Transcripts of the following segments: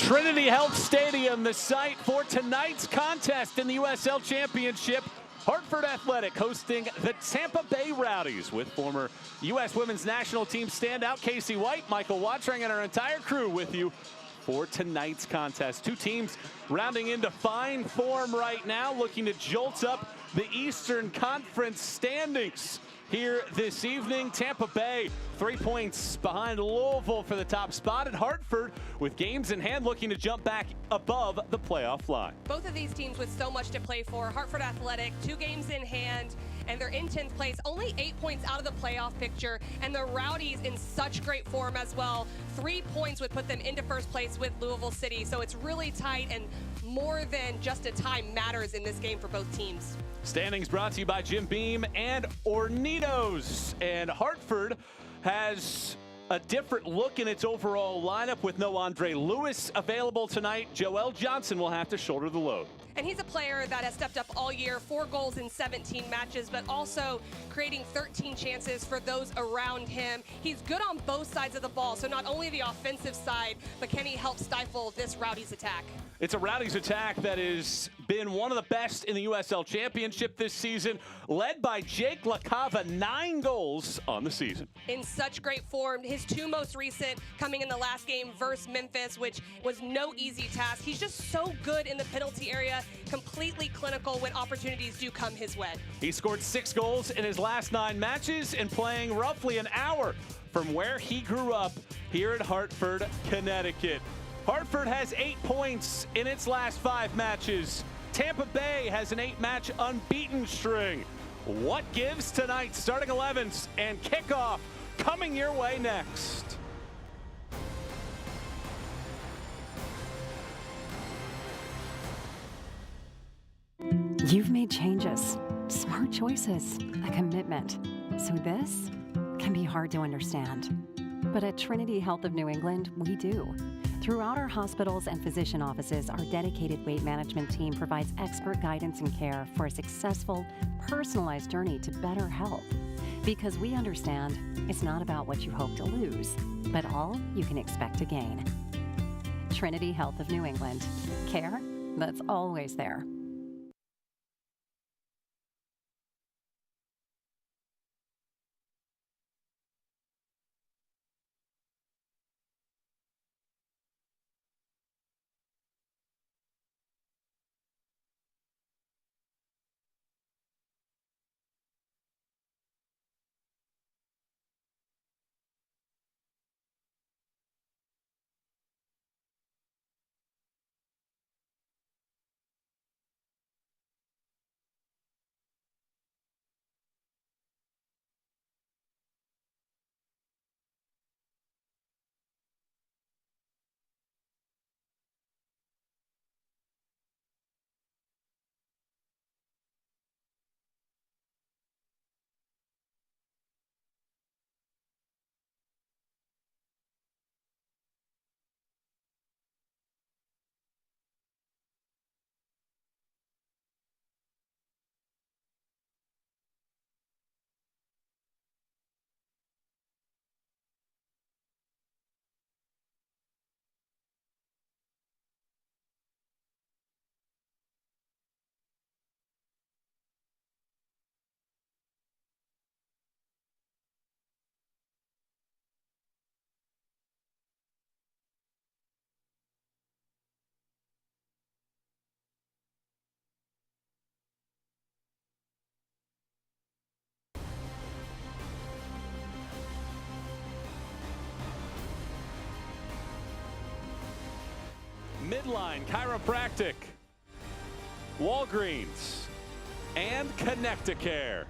Trinity Health Stadium, the site for tonight's contest in the USL Championship. Hartford Athletic hosting the Tampa Bay Rowdies with former U.S. Women's National Team standout Casey White, Michael Watring, and our entire crew with you for tonight's contest. Two teams rounding into fine form right now, looking to jolt up the Eastern Conference standings here this evening. Tampa Bay 3 points behind Louisville for the top spot, at Hartford with games in hand looking to jump back above the playoff line. Both of these teams with so much to play for. Hartford Athletic 2 games in hand, and they're in 10th place, only 8 points out of the playoff picture, and the Rowdies in such great form as well. 3 points would put them into first place with Louisville City, so it's really tight, and more than just a tie matters in this game for both teams. Standings brought to you by Jim Beam and Ornitos. And Hartford has a different look in its overall lineup with no Andre Lewis available tonight. Joel Johnson will have to shoulder the load. And he's a player that has stepped up all year, 4 goals in 17 matches, but also creating 13 chances for those around him. He's good on both sides of the ball, so not only the offensive side, but can he help stifle this Rowdies attack? It's a Rowdies attack that has been one of the best in the USL Championship this season, led by Jake LaCava, 9 goals on the season. In such great form, his 2 most recent coming in the last game versus Memphis, which was no easy task. He's just so good in the penalty area, completely clinical when opportunities do come his way. He scored 6 goals in his last 9 matches and playing roughly an hour from where he grew up here at Hartford, Connecticut. Hartford has 8 points in its last 5 matches. Tampa Bay has an 8-match unbeaten string. What gives tonight? Starting 11s and kickoff coming your way next. You've made changes, smart choices, a commitment. So this can be hard to understand. But at Trinity Health of New England, we do. Throughout our hospitals and physician offices, our dedicated weight management team provides expert guidance and care for a successful, personalized journey to better health. Because we understand it's not about what you hope to lose, but all you can expect to gain. Trinity Health of New England. Care that's always there. Midline Chiropractic, Walgreens, and Connecticare.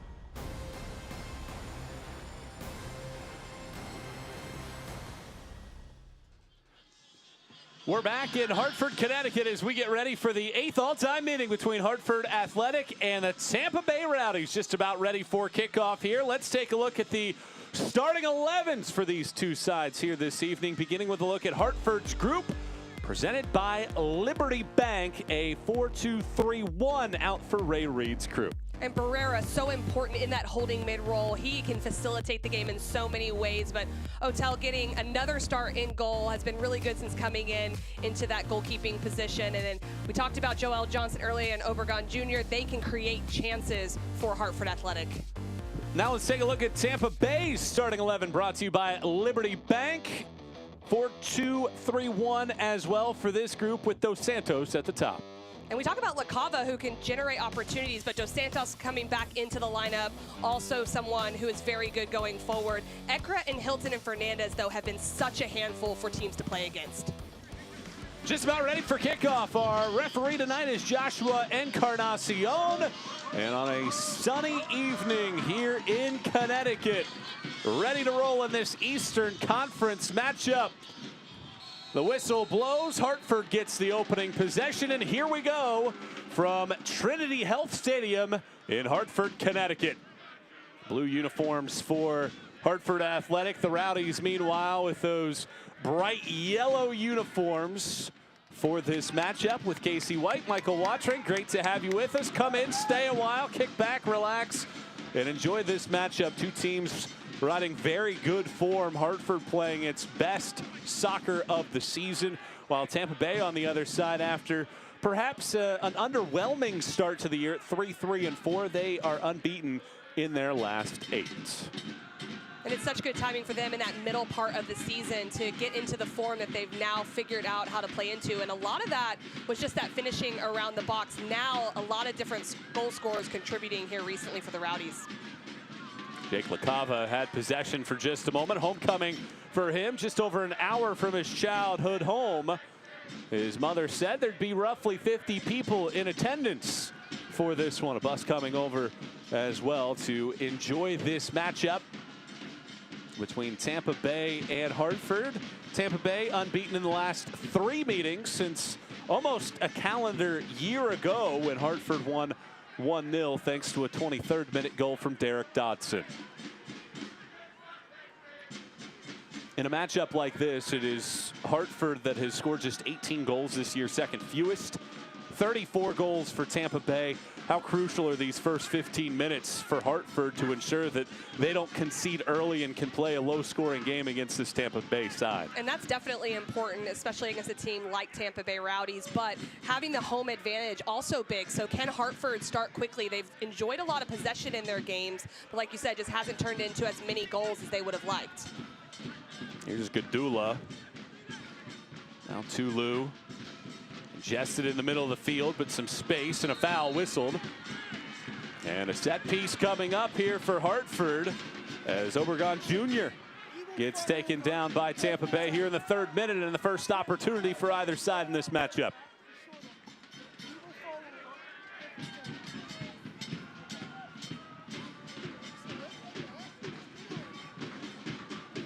We're back in Hartford, Connecticut as we get ready for the 8th all-time meeting between Hartford Athletic and the Tampa Bay Rowdies. Just about ready for kickoff here. Let's take a look at the starting 11s for these two sides here this evening, beginning with a look at Hartford's group, presented by Liberty Bank, a 4-2-3-1 out for Ray Reed's crew. And Barrera, so important in that holding mid role. He can facilitate the game in so many ways, but Otel getting another start in goal has been really good since coming into that goalkeeping position. And then we talked about Joel Johnson earlier and Obregon Jr. They can create chances for Hartford Athletic. Now let's take a look at Tampa Bay's starting 11, brought to you by Liberty Bank. 4-2-3-1 as well for this group, with Dos Santos at the top. And we talk about La Cava, who can generate opportunities, but Dos Santos coming back into the lineup, also someone who is very good going forward. Ekra and Hilton and Fernandez, though, have been such a handful for teams to play against. Just about ready for kickoff. Our referee tonight is Joshua Encarnacion. And on a sunny evening here in Connecticut, ready to roll in this Eastern Conference matchup. The whistle blows, Hartford gets the opening possession, and here we go from Trinity Health Stadium in Hartford, Connecticut. Blue uniforms for Hartford Athletic. The Rowdies, meanwhile, with those bright yellow uniforms for this matchup with Casey White. Michael Watring, great to have you with us. Come in, stay a while, kick back, relax, and enjoy this matchup. Two teams riding very good form. Hartford playing its best soccer of the season, while Tampa Bay on the other side, after perhaps an underwhelming start to the year at 3-3-4, they are unbeaten in their last 8. And it's such good timing for them in that middle part of the season to get into the form that they've now figured out how to play into. And a lot of that was just that finishing around the box. Now a lot of different goal scorers contributing here recently for the Rowdies. Jake La Cava had possession for just a moment. Homecoming for him, just over an hour from his childhood home. His mother said there'd be roughly 50 people in attendance for this one. A bus coming over as well to enjoy this matchup between Tampa Bay and Hartford. Tampa Bay unbeaten in the last 3 meetings since almost a calendar year ago, when Hartford won 1-0 thanks to a 23rd minute goal from Derek Dodson. In a matchup like this, it is Hartford that has scored just 18 goals this year, second fewest. 34 goals for Tampa Bay. How crucial are these first 15 minutes for Hartford to ensure that they don't concede early and can play a low-scoring game against this Tampa Bay side? And that's definitely important, especially against a team like Tampa Bay Rowdies. But having the home advantage also big. So can Hartford start quickly? They've enjoyed a lot of possession in their games, but like you said, just hasn't turned into as many goals as they would have liked. Here's Gadula. Now Tulu. Ingested in the middle of the field, but some space and a foul whistled. And a set piece coming up here for Hartford as Obregon Jr. gets taken down by Tampa Bay here in the 3rd minute, and the first opportunity for either side in this matchup.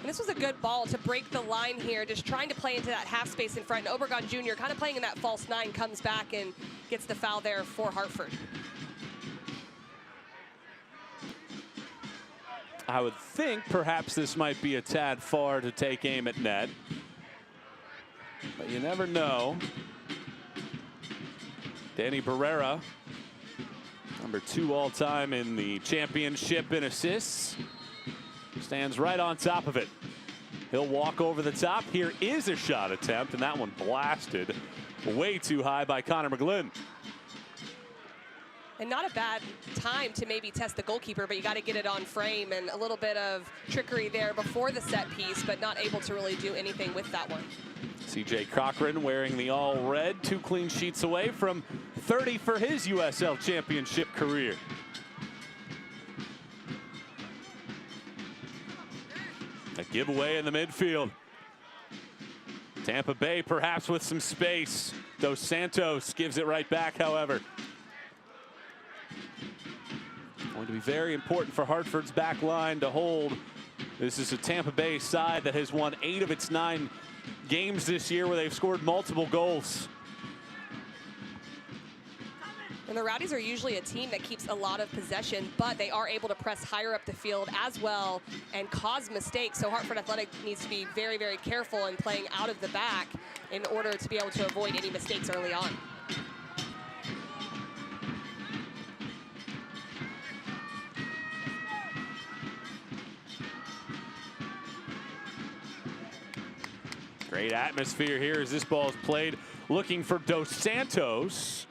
This was a good ball to break the line here, just trying to play into that half space in front. And Obregon Jr. kind of playing in that false 9, comes back and gets the foul there for Hartford. I would think perhaps this might be a tad far to take aim at net, but you never know. Danny Barrera, number 2 all-time in the championship in assists, stands right on top of it. He'll walk over the top. Here is a shot attempt, and that one blasted way too high by Connor McGlynn. And not a bad time to maybe test the goalkeeper, but you got to get it on frame, and a little bit of trickery there before the set piece, but not able to really do anything with that one. CJ Cochran wearing the all red, 2 clean sheets away from 30 for his USL Championship career. A giveaway in the midfield. Tampa Bay perhaps with some space. Dos Santos gives it right back, however. Going to be very important for Hartford's back line to hold. This is a Tampa Bay side that has won 8 of its 9 games this year, where they've scored multiple goals. And the Rowdies are usually a team that keeps a lot of possession, but they are able to press higher up the field as well and cause mistakes. So Hartford Athletic needs to be very, very careful in playing out of the back in order to be able to avoid any mistakes early on. Great atmosphere here as this ball is played, looking for Dos Santos.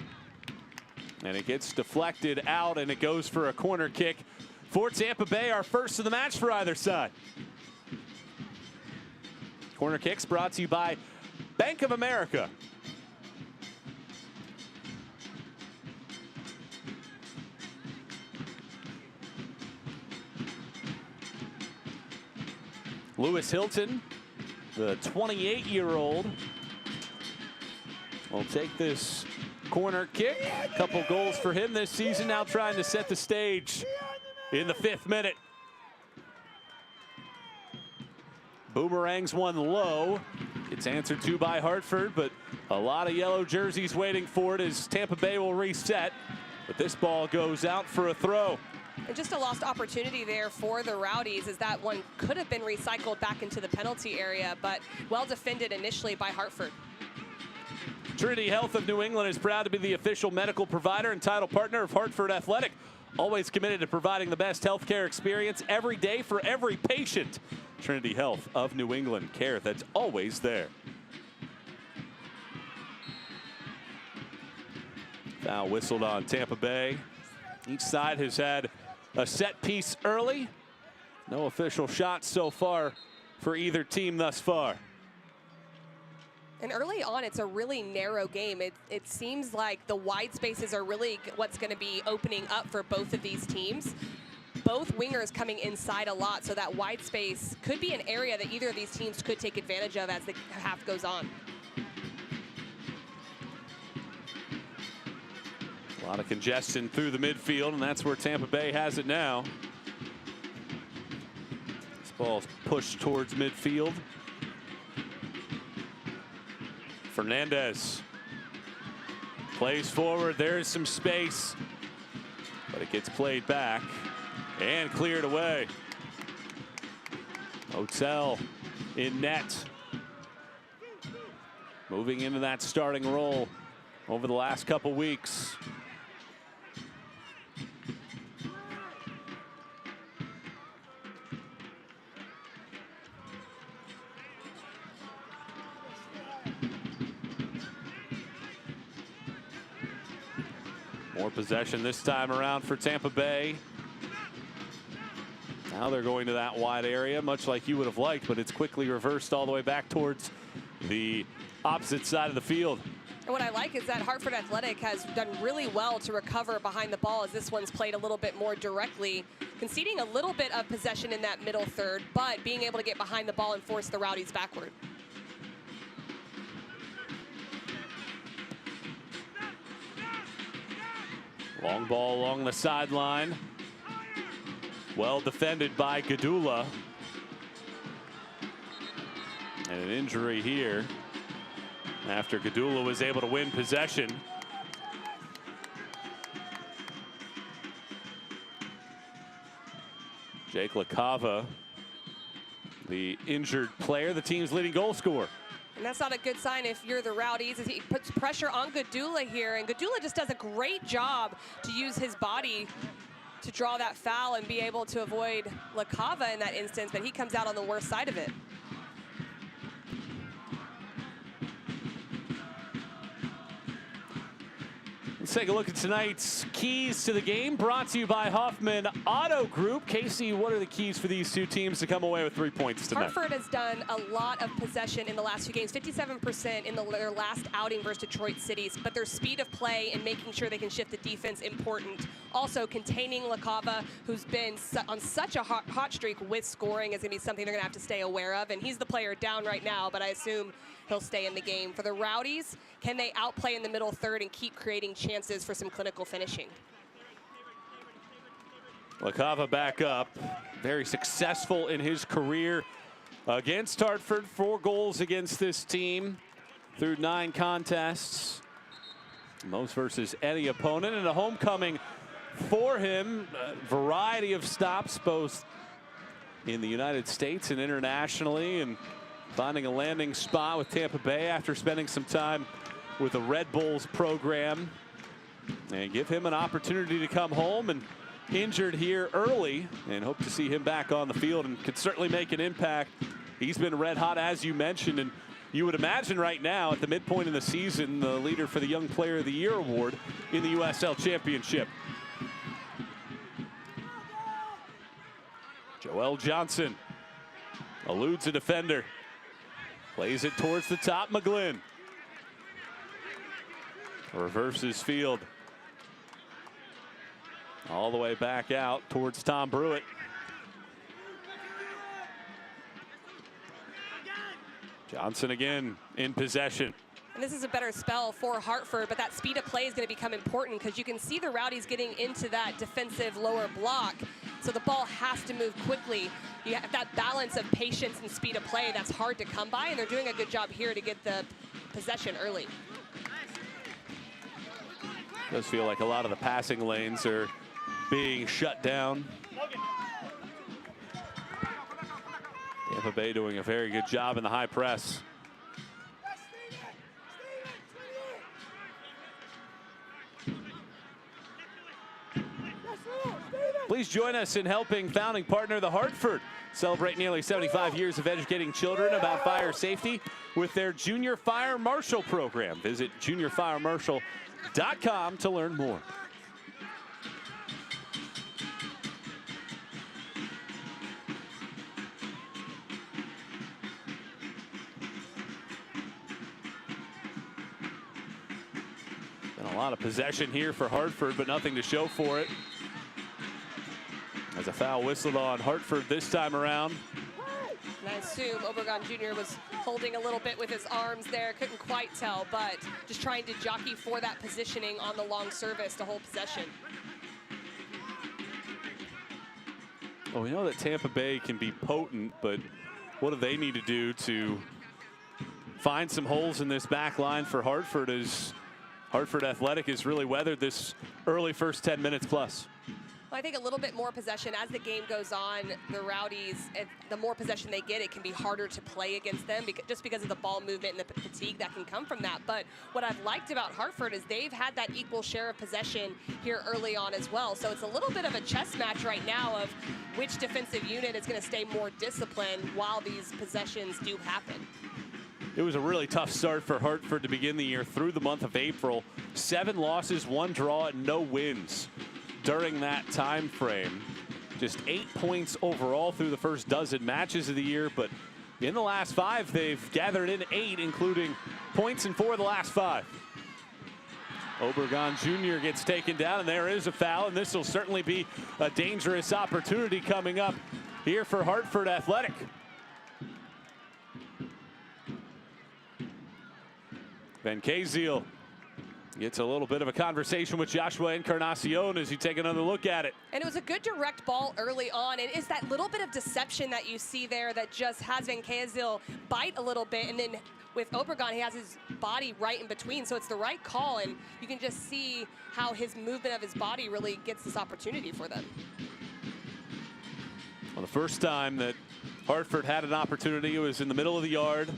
And it gets deflected out, and it goes for a corner kick for Tampa Bay, our first of the match for either side. Corner kicks brought to you by Bank of America. Lewis Hilton, the 28-year-old, will take this corner kick. A couple goals for him this season, now trying to set the stage in the 5th minute. Boomerangs one low. It's answered to by Hartford, but a lot of yellow jerseys waiting for it as Tampa Bay will reset. But this ball goes out for a throw. And just a lost opportunity there for the Rowdies, as that one could have been recycled back into the penalty area, but well defended initially by Hartford. Trinity Health of New England is proud to be the official medical provider and title partner of Hartford Athletic. Always committed to providing the best healthcare experience every day for every patient. Trinity Health of New England, care that's always there. Foul whistled on Tampa Bay. Each side has had a set piece early. No official shots so far for either team thus far. And early on, it's a really narrow game. It seems like the wide spaces are really what's going to be opening up for both of these teams. Both wingers coming inside a lot, so that wide space could be an area that either of these teams could take advantage of as the half goes on. A lot of congestion through the midfield, and that's where Tampa Bay has it now. This ball's pushed towards midfield. Fernandez plays forward. There's some space, but it gets played back and cleared away. Hotel in net. Moving into that starting role over the last couple weeks. More possession this time around for Tampa Bay. Now they're going to that wide area, much like you would have liked, but it's quickly reversed all the way back towards the opposite side of the field. And what I like is that Hartford Athletic has done really well to recover behind the ball, as this one's played a little bit more directly, conceding a little bit of possession in that middle third, but being able to get behind the ball and force the Rowdies backward. Long ball along the sideline. Well defended by Gadula. And an injury here after Gadula was able to win possession. Jake LaCava, the injured player, the team's leading goal scorer. And that's not a good sign if you're the Rowdies, as he puts pressure on Gadula here. And Gadula just does a great job to use his body to draw that foul and be able to avoid LaCava in that instance, but he comes out on the worst side of it. Let's take a look at tonight's keys to the game, brought to you by Hoffman Auto Group. Casey, what are the keys for these two teams to come away with 3 points tonight? Hartford has done a lot of possession in the last 2 games, 57% in their last outing versus Detroit City, but their speed of play and making sure they can shift the defense important. Also, containing LaCava, who's been on such a hot streak with scoring, is going to be something they're going to have to stay aware of. And he's the player down right now, but I assume he'll stay in the game. For the Rowdies, can they outplay in the middle third and keep creating chances for some clinical finishing? LaCava back up, very successful in his career against Hartford. 4 goals against this team through 9 contests. Most versus any opponent, and a homecoming for him. A variety of stops, both in the United States and internationally, and finding a landing spot with Tampa Bay after spending some time with the Red Bulls program, and give him an opportunity to come home. And injured here early, and hope to see him back on the field and could certainly make an impact. He's been red hot, as you mentioned, and you would imagine right now at the midpoint of the season, the leader for the Young Player of the Year award in the USL Championship. Joel Johnson eludes a defender. Plays it towards the top, McGlynn. Reverses field. All the way back out towards Tom Brewitt. Johnson again in possession. And this is a better spell for Hartford, but that speed of play is going to become important because you can see the Rowdies getting into that defensive lower block. So the ball has to move quickly. You have that balance of patience and speed of play that's hard to come by, and they're doing a good job here to get the possession early. It does feel like a lot of the passing lanes are being shut down. Tampa Bay doing a very good job in the high press. Please join us in helping founding partner the Hartford celebrate nearly 75 years of educating children about fire safety with their Junior Fire Marshal program. Visit juniorfiremarshal.com to learn more. Been a lot of possession here for Hartford, but nothing to show for it. As a foul whistled on Hartford this time around. And I assume Obregon Jr. was holding a little bit with his arms there. Couldn't quite tell, but just trying to jockey for that positioning on the long service to hold possession. Well, we know that Tampa Bay can be potent, but what do they need to do to find some holes in this back line for Hartford, as Hartford Athletic has really weathered this early first 10 minutes plus? Well, I think a little bit more possession as the game goes on. The Rowdies, the more possession they get, it can be harder to play against them just because of the ball movement and the fatigue that can come from that. But what I've liked about Hartford is they've had that equal share of possession here early on as well. So it's a little bit of a chess match right now of which defensive unit is going to stay more disciplined while these possessions do happen. It was a really tough start for Hartford to begin the year through the month of April. 7 losses, 1 draw, and no wins during that time frame. Just 8 points overall through the first dozen matches of the year, but in the last 5 they've gathered in 8, including points in 4 of the last 5. Obregon Jr. gets taken down, and there is a foul, and this will certainly be a dangerous opportunity coming up here for Hartford Athletic. Van Kaziel gets a little bit of a conversation with Joshua Encarnacion as you take another look at it. And it was a good direct ball early on. And it's that little bit of deception that you see there that just has Van Kaziel bite a little bit. And then with Obregon, he has his body right in between. So it's the right call. And you can just see how his movement of his body really gets this opportunity for them. Well, the first time that Hartford had an opportunity, it was in the middle of the yard.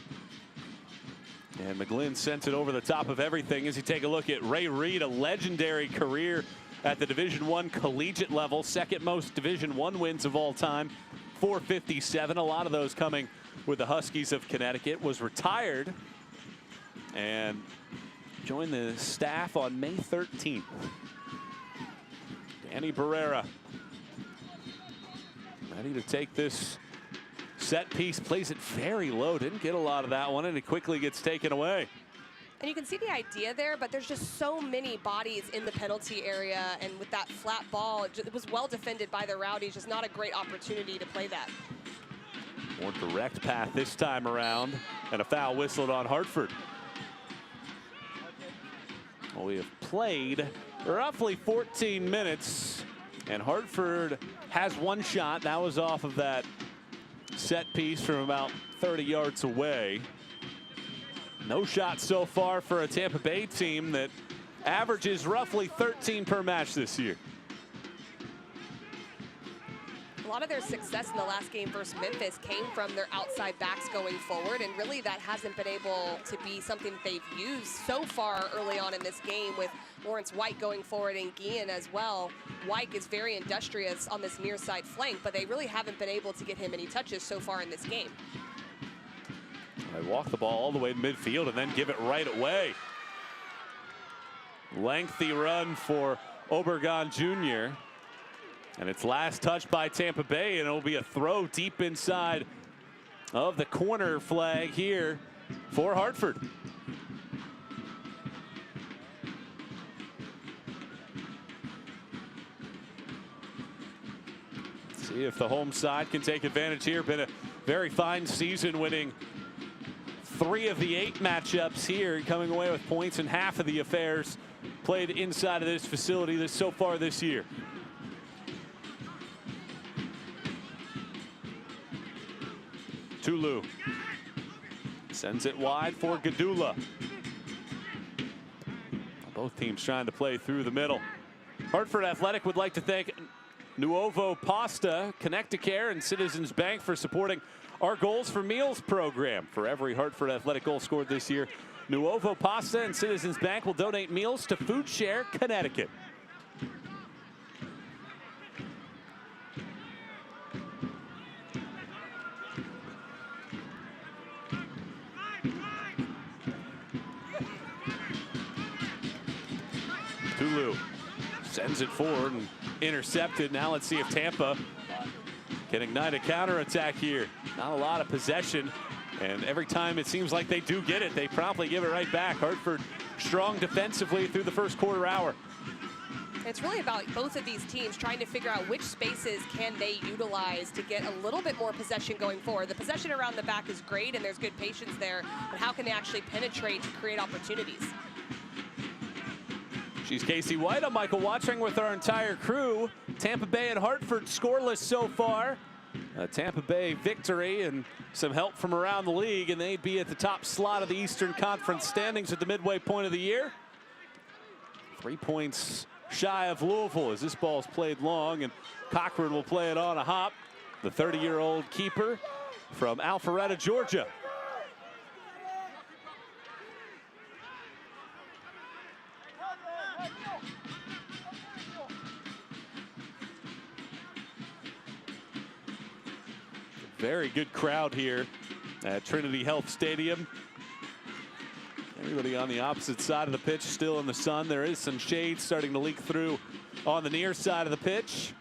And McGlynn sent it over the top of everything as you take a look at Ray Reed, a legendary career at the Division I collegiate level, second most Division I wins of all time, 457. A lot of those coming with the Huskies of Connecticut. Was retired and joined the staff on May 13th. Danny Barrera ready to take this set piece, plays it very low, didn't get a lot of that one, and it quickly gets taken away. And you can see the idea there, but there's just so many bodies in the penalty area, and with that flat ball, it was well defended by the Rowdies, just not a great opportunity to play that. More direct path this time around, and a foul whistled on Hartford. Well, we have played roughly 14 minutes, and Hartford has 1 shot. That was off of that set piece from about 30 yards away. No shots so far for a Tampa Bay team that averages roughly 13 per match this year. A lot of their success in the last game versus Memphis came from their outside backs going forward, and really that hasn't been able to be something that they've used so far early on in this game, with Lawrence White going forward and Guillen as well. White is very industrious on this near side flank, but they really haven't been able to get him any touches so far in this game. They walk the ball all the way to midfield and then give it right away. Lengthy run for Obregon Jr. And it's last touched by Tampa Bay, and it'll be a throw deep inside of the corner flag here for Hartford. See if the home side can take advantage here. Been a very fine season, winning 3 of the 8 matchups here, coming away with points in half of the affairs played inside of this facility so far this year. Tulu sends it wide for Gadula. Both teams trying to play through the middle. Hartford Athletic would like to thank Nuovo Pasta, Connecticare, and Citizens Bank for supporting our Goals for Meals program. For every Hartford Athletic goal scored this year, Nuovo Pasta and Citizens Bank will donate meals to Food Share Connecticut. Tulu sends it forward and intercepted. Now let's see if Tampa can ignite a counterattack here. Not a lot of possession, and every time it seems like they do get it, they promptly give it right back. Hartford strong defensively through the first quarter hour. It's really about both of these teams trying to figure out which spaces can they utilize to get a little bit more possession going forward. The possession around the back is great, and there's good patience there, but how can they actually penetrate to create opportunities? She's Casey White. I'm Michael Watching with our entire crew. Tampa Bay and Hartford scoreless so far. A Tampa Bay victory and some help from around the league, and they'd be at the top slot of the Eastern Conference standings at the midway point of the year. 3 points shy of Louisville as this ball's played long, and Cochran will play it on a hop. The 30-year-old keeper from Alpharetta, Georgia. Very good crowd here at Trinity Health Stadium. Everybody on the opposite side of the pitch still in the sun. There is some shade starting to leak through on the near side of the pitch.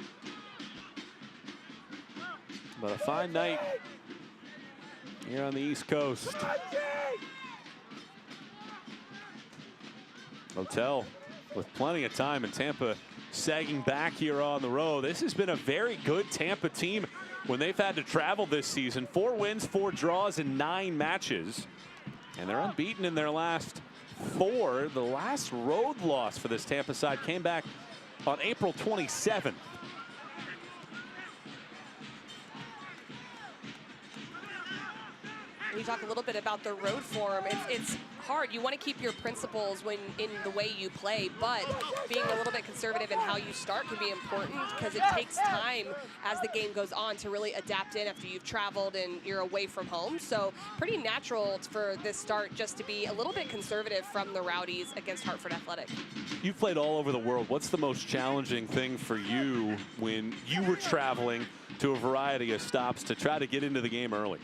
But a fine night here on the East Coast. Hotel with plenty of time, and Tampa sagging back here on the road. This has been a very good Tampa team when they've had to travel this season. 4 wins, 4 draws in 9 matches. And they're unbeaten in their last 4. The last road loss for this Tampa side came back on April 27th. You talk a little bit about the road form. It's hard. You want to keep your principles when in the way you play, but being a little bit conservative in how you start can be important because it takes time as the game goes on to really adapt in after you've traveled and you're away from home. So pretty natural for this start just to be a little bit conservative from the Rowdies against Hartford Athletic. You've played all over the world. What's the most challenging thing for you when you were traveling to a variety of stops to try to get into the game early?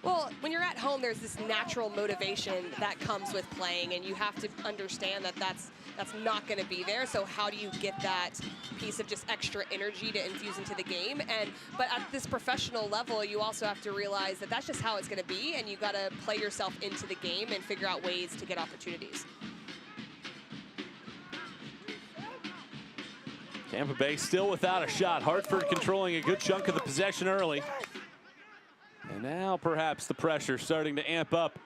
Well, when you're at home, there's this natural motivation that comes with playing, and you have to understand that that's not going to be there. So how do you get that piece of just extra energy to infuse into the game? But at this professional level, you also have to realize that that's just how it's going to be, and you got to play yourself into the game and figure out ways to get opportunities. Tampa Bay still without a shot. Hartford controlling a good chunk of the possession early. And now perhaps the pressure starting to amp up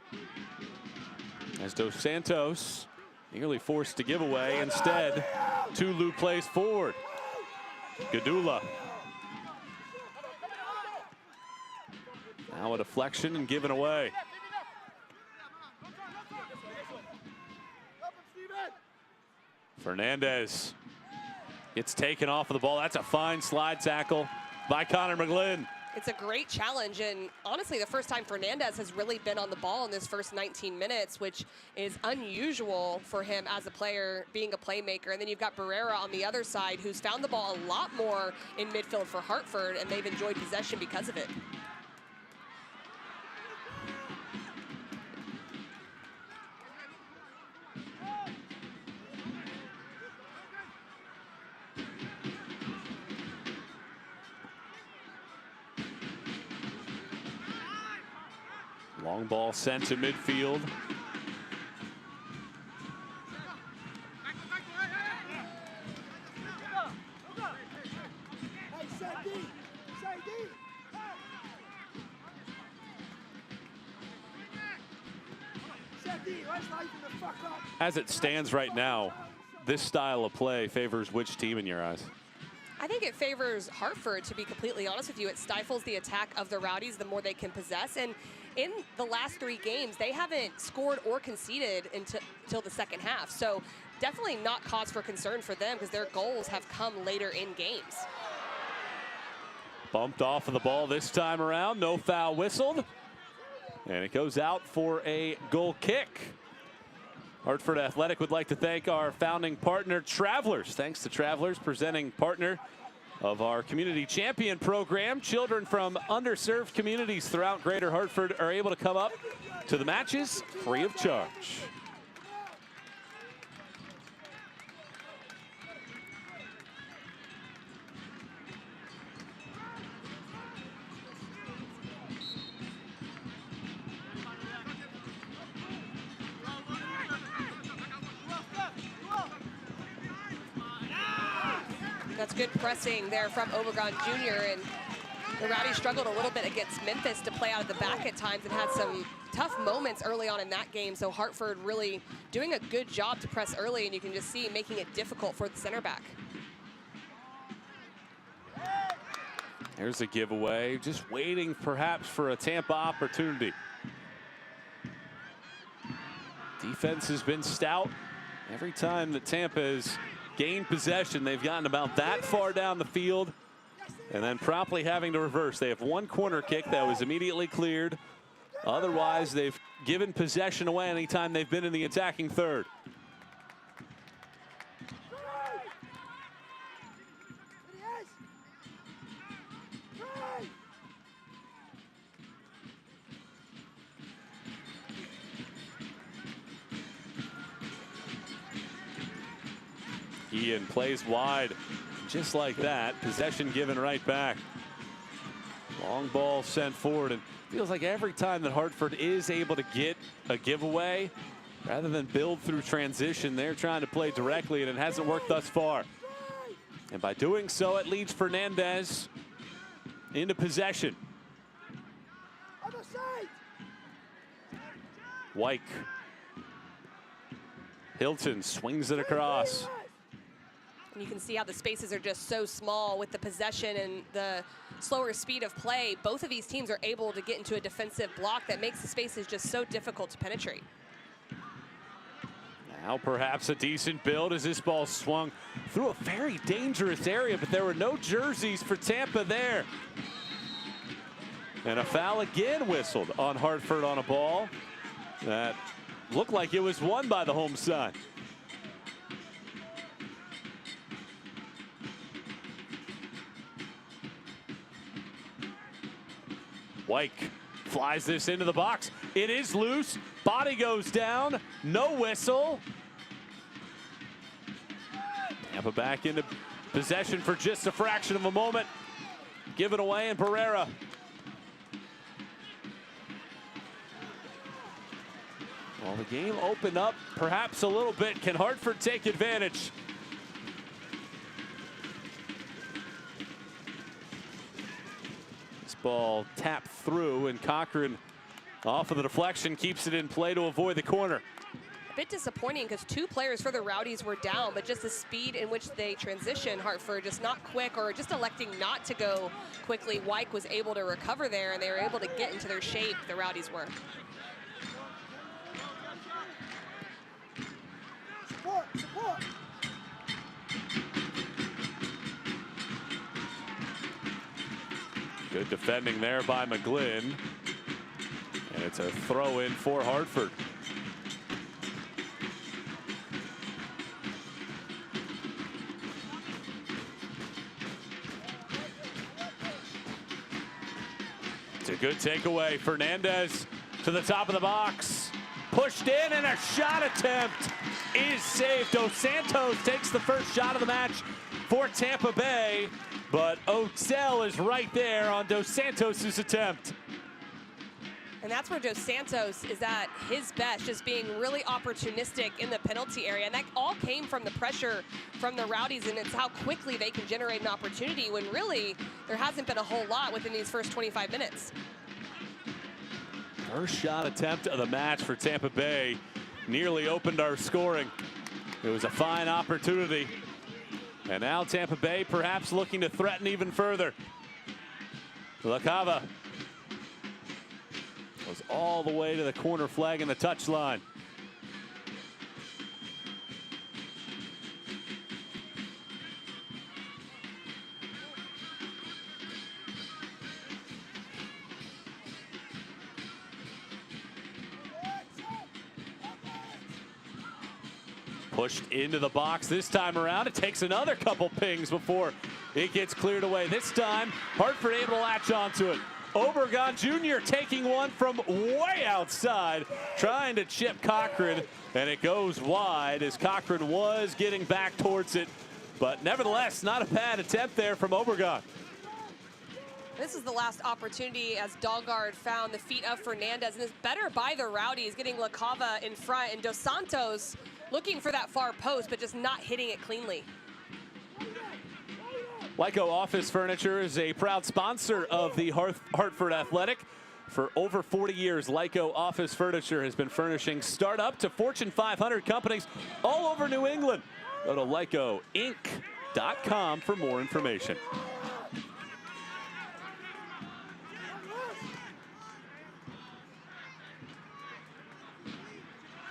as Dos Santos nearly forced to give away. Instead, Tulu plays forward. Gadula. Now a deflection and given away. Fernandez gets taken off of the ball. That's a fine slide tackle by Connor McGlynn. It's a great challenge, and honestly, the first time Fernandez has really been on the ball in this first 19 minutes, which is unusual for him as a player, being a playmaker. And then you've got Barrera on the other side, who's found the ball a lot more in midfield for Hartford, and they've enjoyed possession because of it. Long ball sent to midfield. As it stands right now, this style of play favors which team in your eyes? I think it favors Hartford, to be completely honest with you. It stifles the attack of the Rowdies the more they can possess. And in the last 3 games, they haven't scored or conceded until the second half. So definitely not cause for concern for them, because their goals have come later in games. Bumped off of the ball this time around. No foul whistled. And it goes out for a goal kick. Hartford Athletic would like to thank our founding partner, Travelers. Thanks to Travelers, presenting partner of our community champion program. Children from underserved communities throughout Greater Hartford are able to come up to the matches free of charge. That's good pressing there from Obregon Jr. And the Rowdies struggled a little bit against Memphis to play out of the back at times and had some tough moments early on in that game. So Hartford really doing a good job to press early, and you can just see making it difficult for the center back. Here's a giveaway, just waiting perhaps for a Tampa opportunity. Defense has been stout. Every time that Tampa has gained possession, they've gotten about that far down the field and then promptly having to reverse. They have one corner kick that was immediately cleared. Otherwise, they've given possession away anytime they've been in the attacking third. Ian plays wide, just like that. Possession given right back. Long ball sent forward, and feels like every time that Hartford is able to get a giveaway, rather than build through transition, they're trying to play directly, and it hasn't worked thus far. And by doing so, it leads Fernandez into possession. Wyke. Hilton swings it across. And you can see how the spaces are just so small with the possession and the slower speed of play. Both of these teams are able to get into a defensive block that makes the spaces just so difficult to penetrate. Now perhaps a decent build as this ball swung through a very dangerous area, but there were no jerseys for Tampa there. And a foul again whistled on Hartford on a ball that looked like it was won by the home side. Wyke flies this into the box. It is loose. Body goes down. No whistle. Tampa back into possession for just a fraction of a moment. Given away in Pereira. Well, the game opened up perhaps a little bit. Can Hartford take advantage? Ball tapped through, and Cochran off of the deflection keeps it in play to avoid the corner. A bit disappointing because 2 players for the Rowdies were down, but just the speed in which they transition, Hartford just not quick, or just electing not to go quickly. Wyke was able to recover there, and they were able to get into their shape, the Rowdies were. Support. Good defending there by McGlynn. And it's a throw in for Hartford. It's a good takeaway. Fernandez to the top of the box. Pushed in, and a shot attempt is saved. Dos Santos takes the first shot of the match for Tampa Bay. But Odell is right there on Dos Santos' attempt. And that's where Dos Santos is at his best, just being really opportunistic in the penalty area. And that all came from the pressure from the Rowdies, and it's how quickly they can generate an opportunity when really there hasn't been a whole lot within these first 25 minutes. First shot attempt of the match for Tampa Bay nearly opened our scoring. It was a fine opportunity. And now Tampa Bay perhaps looking to threaten even further. LaCava goes all the way to the corner flag and the touchline. Pushed into the box this time around. It takes another couple pings before it gets cleared away. This time, Hartford able to latch onto it. Obregon Jr. taking one from way outside, trying to chip Cochran, and it goes wide as Cochran was getting back towards it. But nevertheless, not a bad attempt there from Obregon. This is the last opportunity as Dahlgaard found the feet of Fernandez, and it's better by the Rowdies, getting LaCava in front, and Dos Santos looking for that far post, but just not hitting it cleanly. Lyco Office Furniture is a proud sponsor of the Hartford Athletic. For over 40 years, Lyco Office Furniture has been furnishing startup to Fortune 500 companies all over New England. Go to lycoinc.com for more information.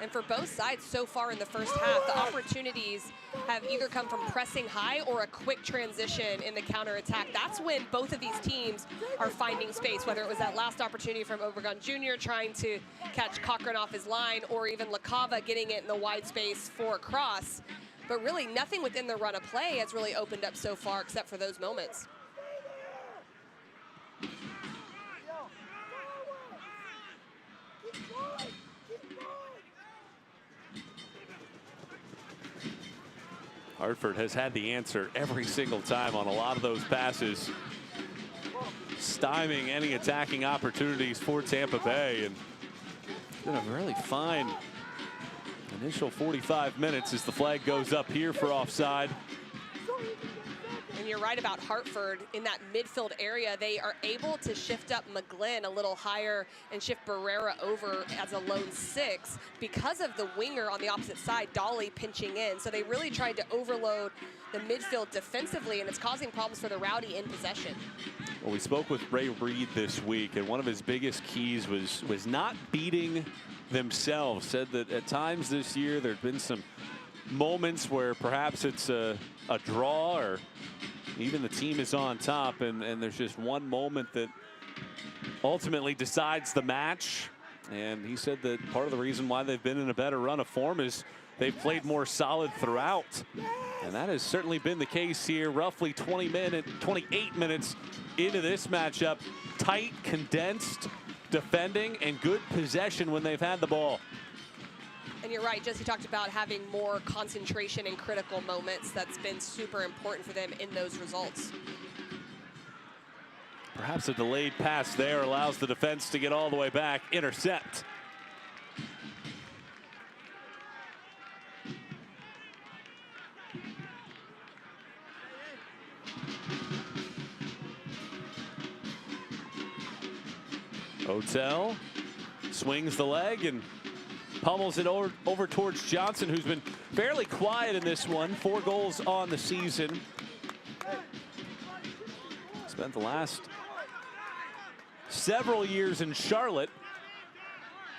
And for both sides so far in the first half, the opportunities have either come from pressing high or a quick transition in the counterattack. That's when both of these teams are finding space, whether it was that last opportunity from Obregon Jr. trying to catch Cochran off his line, or even LaCava getting it in the wide space for a cross. But really nothing within the run of play has really opened up so far except for those moments. Hartford has had the answer every single time on a lot of those passes, stymieing any attacking opportunities for Tampa Bay. And it's been a really fine initial 45 minutes as the flag goes up here for offside. And you're right about Hartford in that midfield area. They are able to shift up McGlynn a little higher and shift Barrera over as a lone 6 because of the winger on the opposite side, Dolly, pinching in. So they really tried to overload the midfield defensively, and it's causing problems for the Rowdy in possession. Well, we spoke with Ray Reed this week, and one of his biggest keys was not beating themselves. Said that at times this year there have been some moments where perhaps it's a draw or even the team is on top, and there's just one moment that ultimately decides the match. And he said that part of the reason why they've been in a better run of form is they've played more solid throughout. And that has certainly been the case here, roughly 28 minutes into this matchup. Tight, condensed defending, and good possession when they've had the ball. And you're right, Jesse talked about having more concentration in critical moments. That's been super important for them in those results. Perhaps a delayed pass there allows the defense to get all the way back. Intercept. Hotel swings the leg and pummels it over towards Johnson, who's been fairly quiet in this one. 4 goals on the season. Spent the last several years in Charlotte,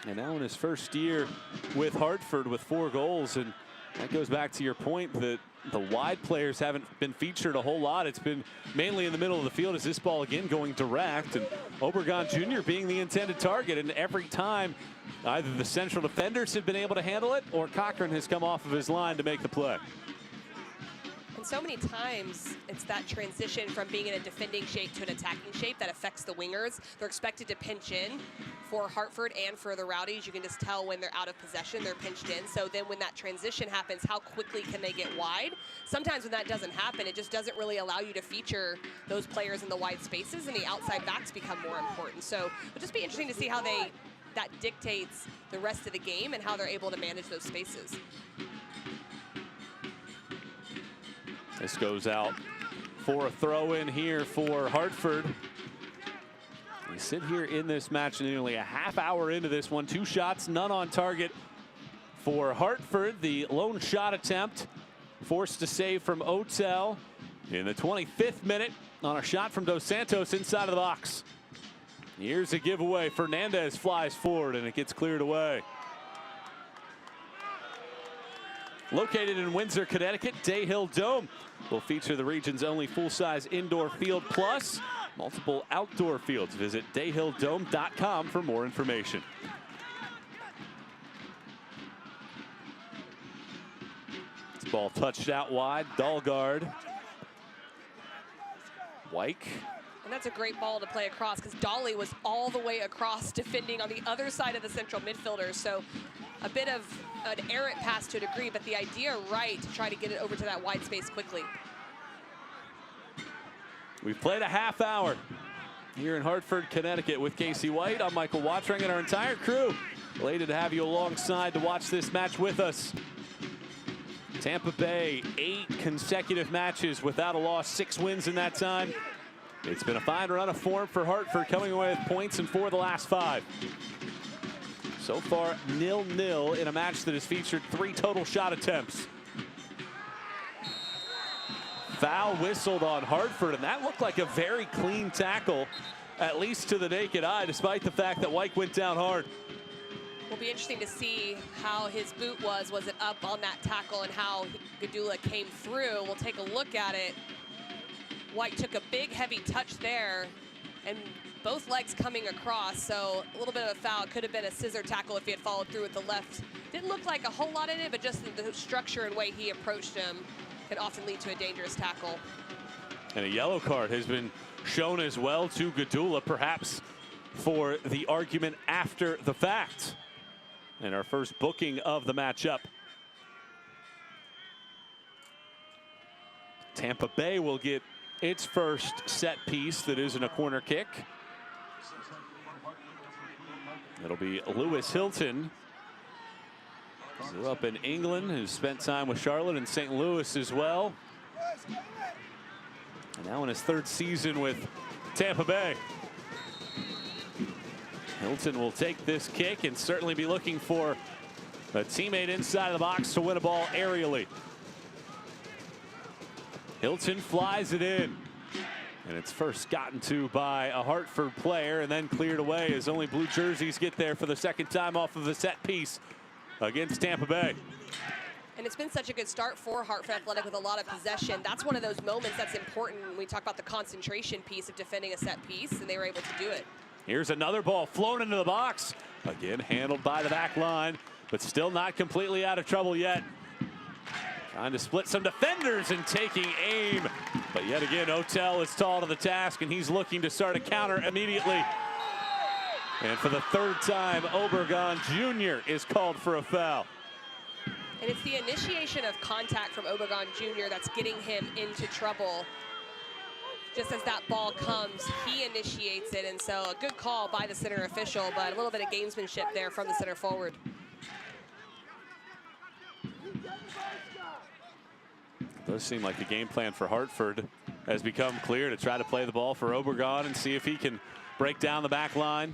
and now in his first year with Hartford with 4 goals. And that goes back to your point that the wide players haven't been featured a whole lot. It's been mainly in the middle of the field as this ball again going direct, and Obregon Jr. being the intended target. And every time either the central defenders have been able to handle it or Cochran has come off of his line to make the play. And so many times it's that transition from being in a defending shape to an attacking shape that affects the wingers. They're expected to pinch in for Hartford and for the Rowdies. You can just tell when they're out of possession, they're pinched in. So then when that transition happens, how quickly can they get wide? sometimes when that doesn't happen, it just doesn't really allow you to feature those players in the wide spaces, and the outside backs become more important. So it'll just be interesting to see how that dictates the rest of the game and how they're able to manage those spaces. This goes out for a throw in here for Hartford. We sit here in this match nearly a half hour into this one. 2 shots, none on target for Hartford. The lone shot attempt forced to save from Otel in the 25th minute on a shot from Dos Santos inside of the box. Here's a giveaway. Fernandez flies forward and it gets cleared away. Located in Windsor, Connecticut, Day Hill Dome will feature the region's only full-size indoor field plus multiple outdoor fields. Visit dayhilldome.com for more information. This ball touched out wide. Dahlgaard. Wyke. And that's a great ball to play across because Dolly was all the way across defending on the other side of the central midfielders. So a bit of an errant pass to a degree, but the idea right to try to get it over to that wide space quickly. We've played a half hour here in Hartford, Connecticut with Casey White. I'm Michael Watring and our entire crew. Elated to have you alongside to watch this match with us. Tampa Bay, 8 consecutive matches without a loss, 6 wins in that time. It's been a fine run of form for Hartford, coming away with points in 4 of the last 5. So far, 0-0 in a match that has featured 3 total shot attempts. Foul whistled on Hartford, and that looked like a very clean tackle, at least to the naked eye, despite the fact that Wyke went down hard. Will be interesting to see how his boot was. Was it up on that tackle and how Gadula came through? We'll take a look at it. White took a big, heavy touch there, and both legs coming across, so a little bit of a foul. Could have been a scissor tackle if he had followed through with the left. Didn't look like a whole lot in it, but just the structure and way he approached him could often lead to a dangerous tackle. And a yellow card has been shown as well to Gadula, perhaps for the argument after the fact. And our first booking of the matchup. Tampa Bay will get its first set piece that isn't a corner kick. It'll be Lewis Hilton, grew up in England, who's spent time with Charlotte and St. Louis as well. And now in his 3rd season with Tampa Bay. Hilton will take this kick and certainly be looking for a teammate inside of the box to win a ball aerially. Hilton flies it in. And it's first gotten to by a Hartford player and then cleared away as only blue jerseys get there for the 2nd time off of the set piece against Tampa Bay. And it's been such a good start for Hartford Athletic with a lot of possession. That's one of those moments that's important when we talk about the concentration piece of defending a set piece, and they were able to do it. Here's another ball flown into the box. Again, handled by the back line, but still not completely out of trouble yet. Trying to split some defenders and taking aim. But yet again, Otel is tall to the task, and he's looking to start a counter immediately. And for the 3rd time, Obregon Jr. is called for a foul. And it's the initiation of contact from Obregon Jr. that's getting him into trouble. Just as that ball comes, he initiates it, and so a good call by the center official, but a little bit of gamesmanship there from the center forward. It does seem like the game plan for Hartford has become clear to try to play the ball for Obregon and see if he can break down the back line.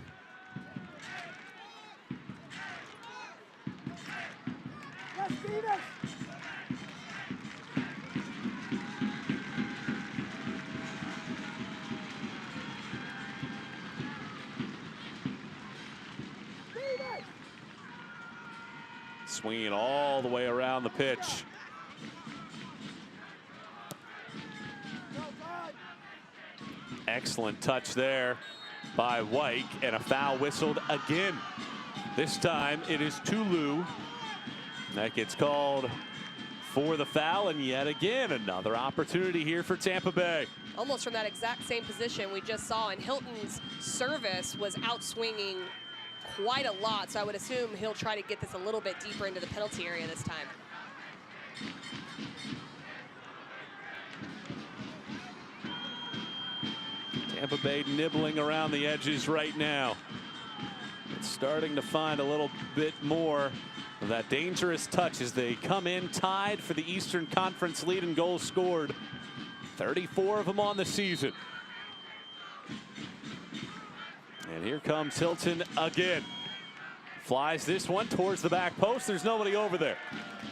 Swinging all the way around the pitch. Excellent touch there by Wyke, and a foul whistled again. This time it is Tulu. That gets called for the foul, and yet again another opportunity here for Tampa Bay. Almost from that exact same position we just saw, and Hilton's service was outswinging quite a lot, so I would assume he'll try to get this a little bit deeper into the penalty area this time. Tampa Bay nibbling around the edges right now. It's starting to find a little bit more of that dangerous touch as they come in tied for the Eastern Conference lead in goals scored. 34 of them on the season. And here comes Hilton again. Flies this one towards the back post. There's nobody over there.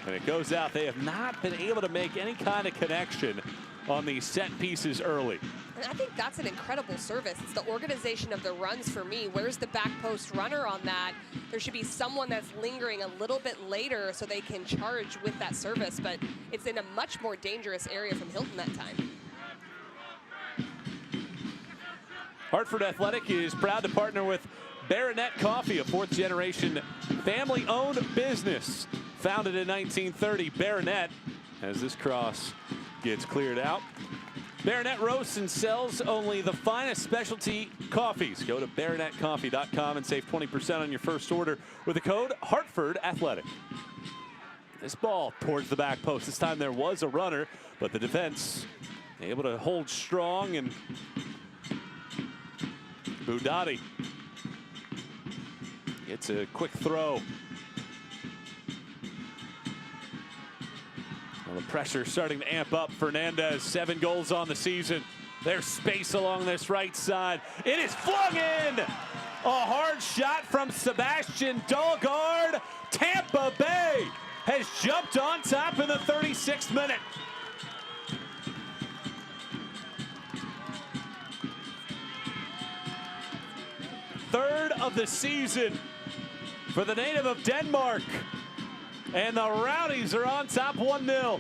And it goes out. They have not been able to make any kind of connection on these set pieces early. And I think that's an incredible service. It's the organization of the runs for me. Where's the back post runner on that? There should be someone that's lingering a little bit later so they can charge with that service, but it's in a much more dangerous area from Hilton that time. Hartford Athletic is proud to partner with Baronet Coffee, a fourth-generation family-owned business. Founded in 1930, Baronet, as this cross gets cleared out. Baronet roasts and sells only the finest specialty coffees. Go to baronetcoffee.com and save 20% on your first order with the code Hartford Athletic. This ball towards the back post. This time there was a runner, but the defense able to hold strong, and Budati gets a quick throw. Well, the pressure starting to amp up. Fernandez, 7 goals on the season. There's space along this right side. It is flung in. A hard shot from Sebastian Dahlgaard. Tampa Bay has jumped on top in the 36th minute. Third of the season for the native of Denmark. And the Rowdies are on top 1-0.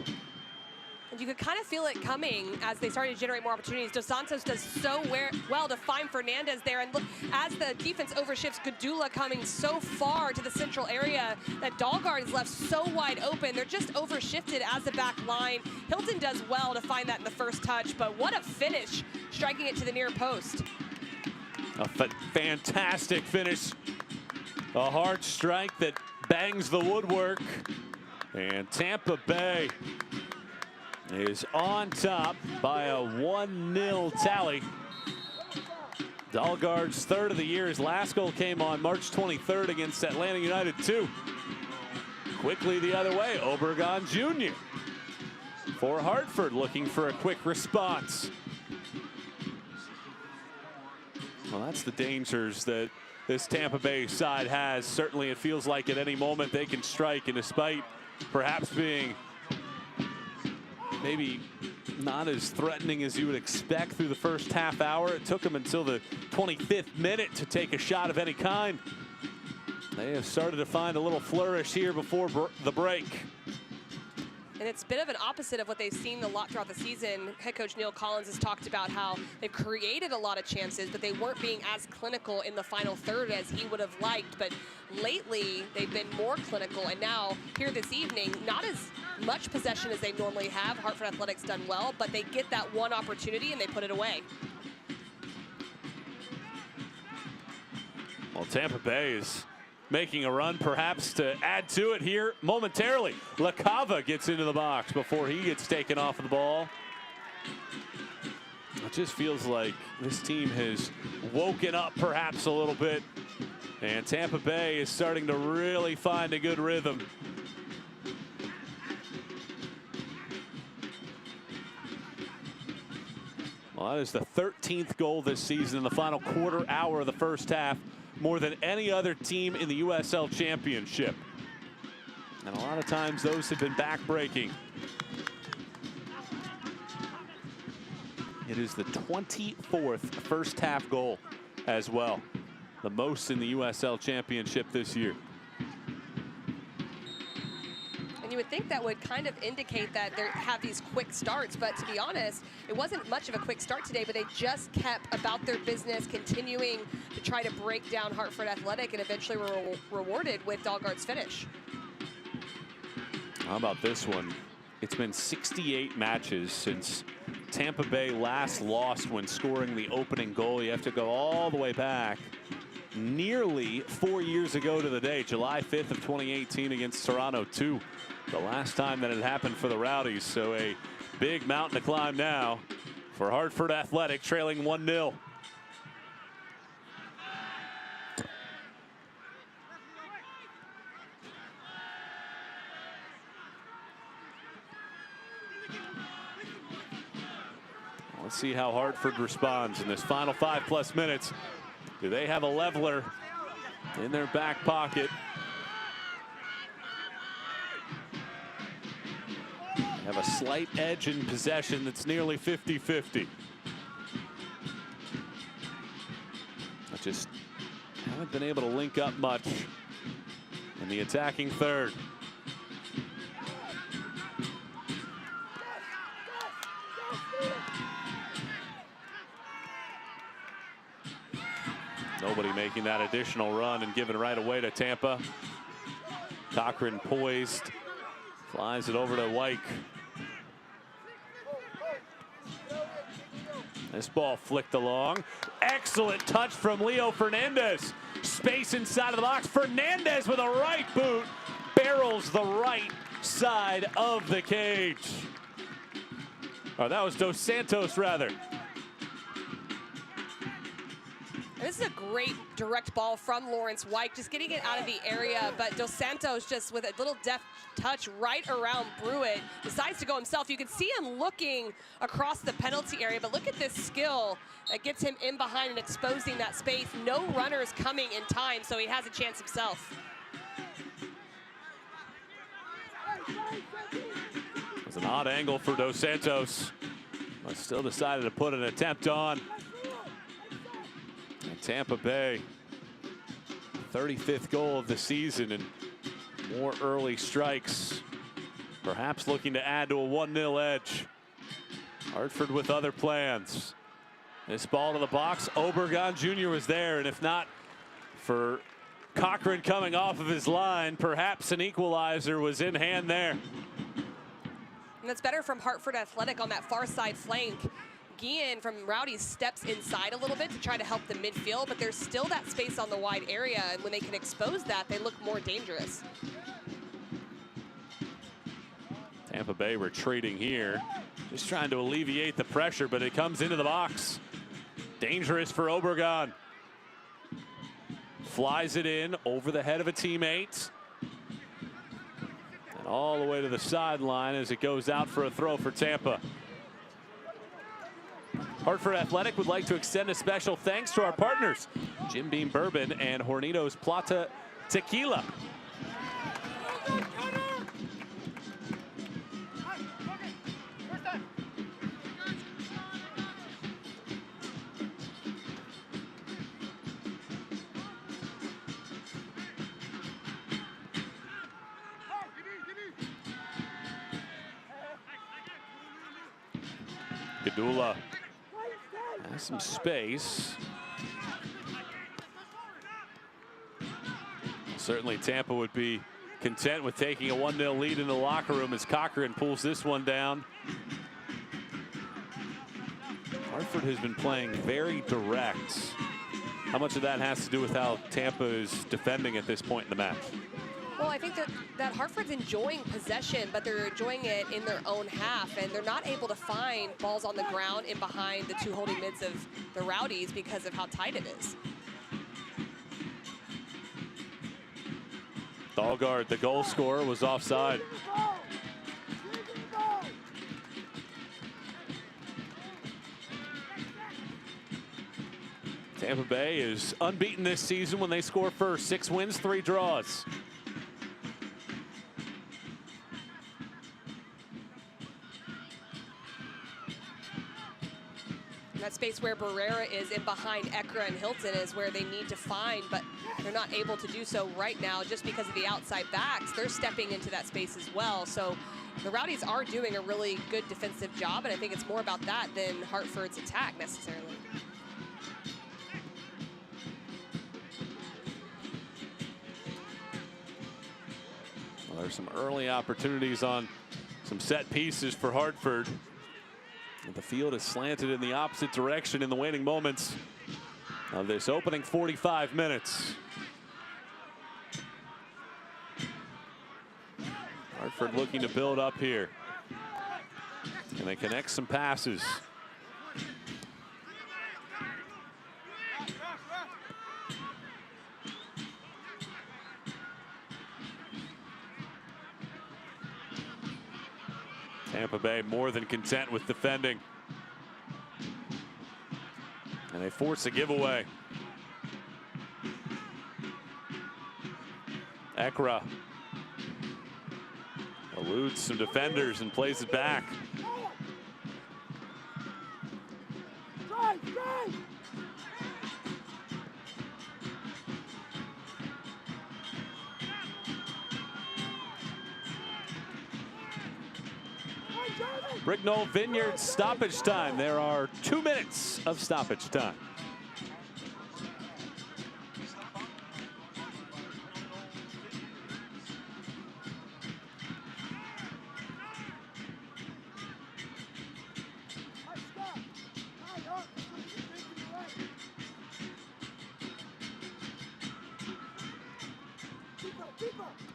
And you could kind of feel it coming as they started to generate more opportunities. Dos Santos does so well to find Fernandez there. And look, as the defense overshifts, Gadula coming so far to the central area that Dahlgaard is left so wide open. They're just overshifted as the back line. Hilton does well to find that in the first touch, but what a finish, striking it to the near post. A fantastic finish. A hard strike that bangs the woodwork. And Tampa Bay is on top by a 1-0 tally. Dahlgaard's third of the year. His last goal came on March 23rd against Atlanta United 2. Quickly the other way, Obregon Jr. for Hartford, looking for a quick response. Well, that's the dangers that this Tampa Bay side has. Certainly it feels like at any moment they can strike, and despite perhaps being maybe not as threatening as you would expect through the first half hour, it took them until the 25th minute to take a shot of any kind. They have started to find a little flourish here before the break. And it's a bit of an opposite of what they've seen a lot throughout the season. Head coach Neil Collins has talked about how they've created a lot of chances, but they weren't being as clinical in the final third as he would have liked. But lately, they've been more clinical. And now, here this evening, not as much possession as they normally have. Hartford Athletics done well, but they get that one opportunity and they put it away. Well, Tampa Bay is making a run perhaps to add to it here momentarily. LaCava gets into the box before he gets taken off of the ball. It just feels like this team has woken up perhaps a little bit, and Tampa Bay is starting to really find a good rhythm. Well, that is the 13th goal this season in the final quarter hour of the first half, more than any other team in the USL Championship. And a lot of times those have been back-breaking. It is the 24th first half goal as well, the most in the USL Championship this year. And you would think that would kind of indicate that they have these quick starts, but to be honest, it wasn't much of a quick start today, but they just kept about their business, continuing to try to break down Hartford Athletic, and eventually were rewarded with Dahlgaard's finish. How about this one? It's been 68 matches since Tampa Bay last lost when scoring the opening goal. You have to go all the way back nearly 4 years ago to the day, July 5th of 2018 against Toronto 2. The last time that it happened for the Rowdies. So a big mountain to climb now for Hartford Athletic, trailing 1-0. Let's see how Hartford responds in this final 5+ minutes. Do they have a leveler in their back pocket? Have a slight edge in possession that's nearly 50-50. I just haven't been able to link up much in the attacking third. Nobody making that additional run and giving right away to Tampa. Cochran poised, flies it over to Wyke. This ball flicked along. Excellent touch from Leo Fernandez. Space inside of the box. Fernandez with a right boot barrels the right side of the cage. Oh, that was Dos Santos, rather. This is a great direct ball from Lawrence Wyke, just getting it out of the area, but Dos Santos just with a little deft touch right around Brewitt, decides to go himself. You can see him looking across the penalty area, but look at this skill that gets him in behind and exposing that space. No runners coming in time, so he has a chance himself. It was an odd angle for Dos Santos, but still decided to put an attempt on. And Tampa Bay, 35th goal of the season and more early strikes. Perhaps looking to add to a 1-0 edge. Hartford with other plans. This ball to the box. Obregon Jr. was there, and if not for Cochran coming off of his line, perhaps an equalizer was in hand there. And that's better from Hartford Athletic on that far side flank. Guillen from Rowdies steps inside a little bit to try to help the midfield, but there's still that space on the wide area, and when they can expose that, they look more dangerous. Tampa Bay retreating here, just trying to alleviate the pressure, but it comes into the box. Dangerous for Obregon. Flies it in over the head of a teammate. And all the way to the sideline as it goes out for a throw for Tampa. Hartford Athletic would like to extend a special thanks to our partners, Jim Beam Bourbon and Hornitos Plata Tequila. Gadula has some space. Certainly Tampa would be content with taking a 1-0 lead in the locker room as Cochran pulls this one down. Hartford has been playing very direct. How much of that has to do with how Tampa is defending at this point in the match? Well, I think that Hartford's enjoying possession, but they're enjoying it in their own half, and they're not able to find balls on the ground in behind the two holding mids of the Rowdies because of how tight it is. Dahlgaard, the goal scorer, was offside. Tampa Bay is unbeaten this season when they score first. 6 wins, 3 draws. That space where Barrera is in behind Ekra and Hilton is where they need to find, but they're not able to do so right now just because of the outside backs. They're stepping into that space as well. So the Rowdies are doing a really good defensive job, and I think it's more about that than Hartford's attack necessarily. Well, there's some early opportunities on some set pieces for Hartford. The field is slanted in the opposite direction in the waning moments of this opening 45 minutes. Hartford looking to build up here. And they connect some passes. Tampa Bay more than content with defending. And they force a giveaway. Ekra eludes some defenders and plays it back. Drive, drive. Bricknell Vineyard stoppage time. There are 2 minutes of stoppage time.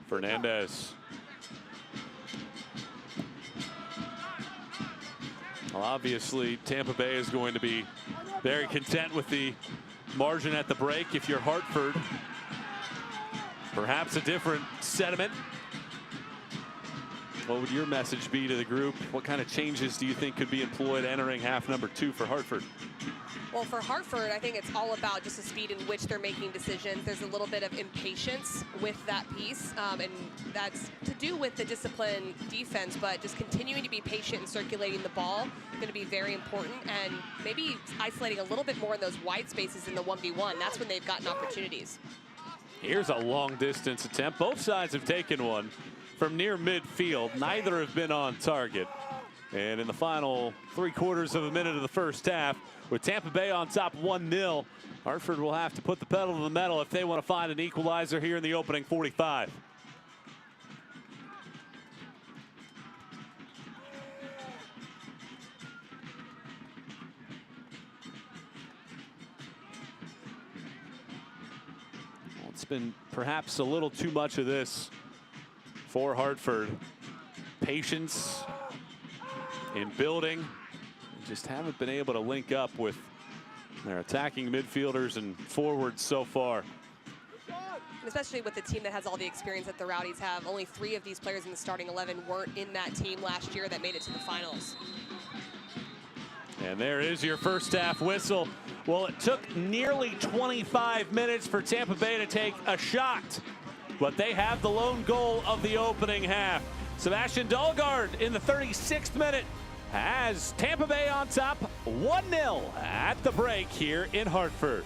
Fernandez. Well, obviously, Tampa Bay is going to be very content with the margin at the break. If you're Hartford, perhaps a different sentiment. What would your message be to the group? What kind of changes do you think could be employed entering half number 2 for Hartford? Well, for Hartford, I think it's all about just the speed in which they're making decisions. There's a little bit of impatience with that piece, and that's to do with the disciplined defense, but just continuing to be patient and circulating the ball is going to be very important, and maybe isolating a little bit more in those wide spaces in the 1v1. That's when they've gotten opportunities. Here's a long distance attempt. Both sides have taken one from near midfield. Neither have been on target. And in the final 3/4 of a minute of the first half, with Tampa Bay on top 1-0, Hartford will have to put the pedal to the metal if they want to find an equalizer here in the opening 45. Well, it's been perhaps a little too much of this for Hartford. Patience in building. Just haven't been able to link up with their attacking midfielders and forwards so far. Especially with the team that has all the experience that the Rowdies have. Only 3 of these players in the starting 11 weren't in that team last year that made it to the finals. And there is your first half whistle. Well, it took nearly 25 minutes for Tampa Bay to take a shot, but they have the lone goal of the opening half. Sebastian Dahlgaard in the 36th minute has Tampa Bay on top 1-0 at the break here in Hartford.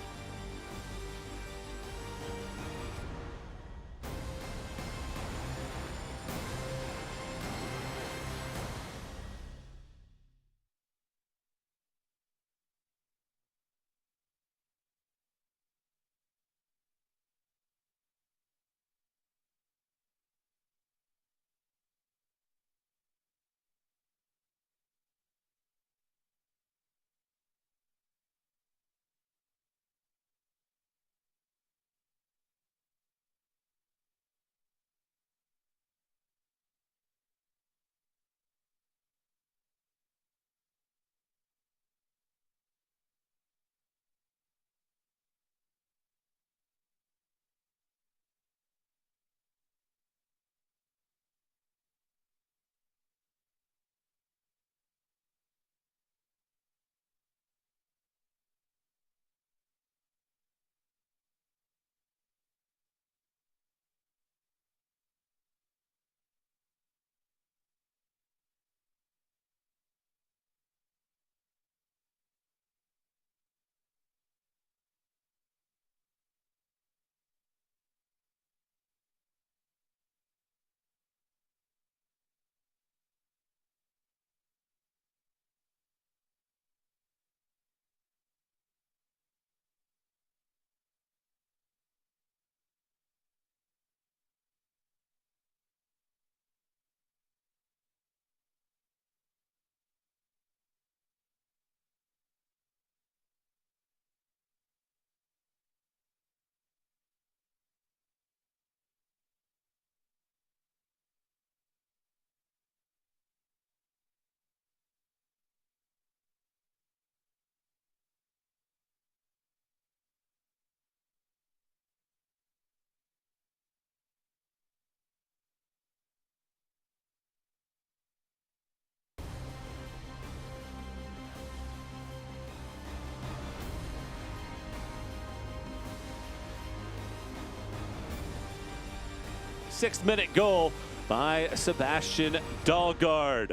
26th-minute goal by Sebastian Dahlgaard.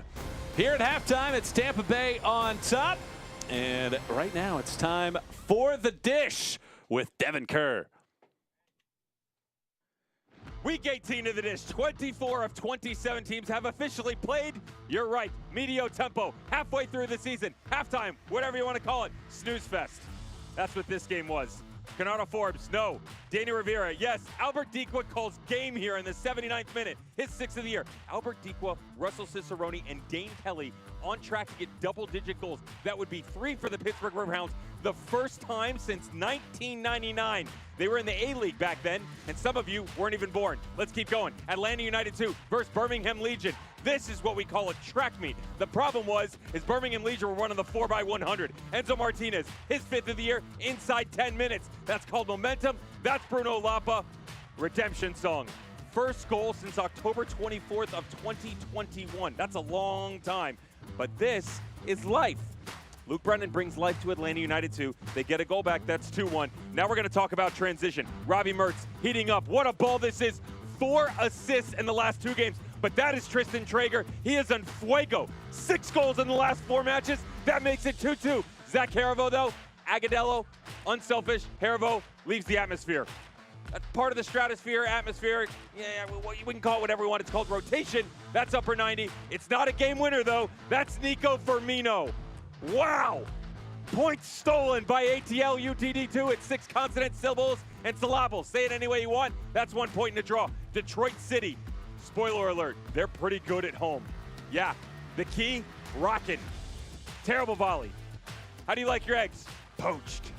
Here at halftime, it's Tampa Bay on top. And right now, it's time for the dish with Devin Kerr. Week 18 of the dish. 24 of 27 teams have officially played. You're right, medio tempo. Halfway through the season, halftime, whatever you want to call it, snooze fest. That's what this game was. Canaro Forbes, no. Danny Rivera, yes. Albert Dequa calls game here in the 79th minute, his 6th of the year. Albert Dequa, Russell Cicerone, and Dane Kelly on track to get double-digit goals. That would be 3 for the Pittsburgh Riverhounds, the first time since 1999. They were in the A-League back then, and some of you weren't even born. Let's keep going. Atlanta United 2 versus Birmingham Legion. This is what we call a track meet. The problem is Birmingham Legion were running the 4x100. Enzo Martinez, his 5th of the year, inside 10 minutes. That's called momentum. That's Bruno Lapa. Redemption song. First goal since October 24th of 2021. That's a long time. But this is life. Luke Brennan brings life to Atlanta United 2. They get a goal back. That's 2-1. Now we're going to talk about transition. Robbie Mertz heating up. What a ball this is. 4 assists in the last 2 games. But that is Tristan Traeger. He is on fuego. 6 goals in the last 4 matches. That makes it 2-2. Zach Haribo, though, Agadello, unselfish. Haribo leaves the atmosphere. That's part of the stratosphere, atmosphere. Yeah, we can call it whatever we want. It's called rotation. That's upper 90. It's not a game winner, though. That's Nico Firmino. Wow. Points stolen by ATL UTD2 at 6 consonant syllables and syllables. Say it any way you want. That's 1 point in a draw. Detroit City. Spoiler alert, they're pretty good at home. Yeah, the key, rockin'. Terrible volley. How do you like your eggs? Poached.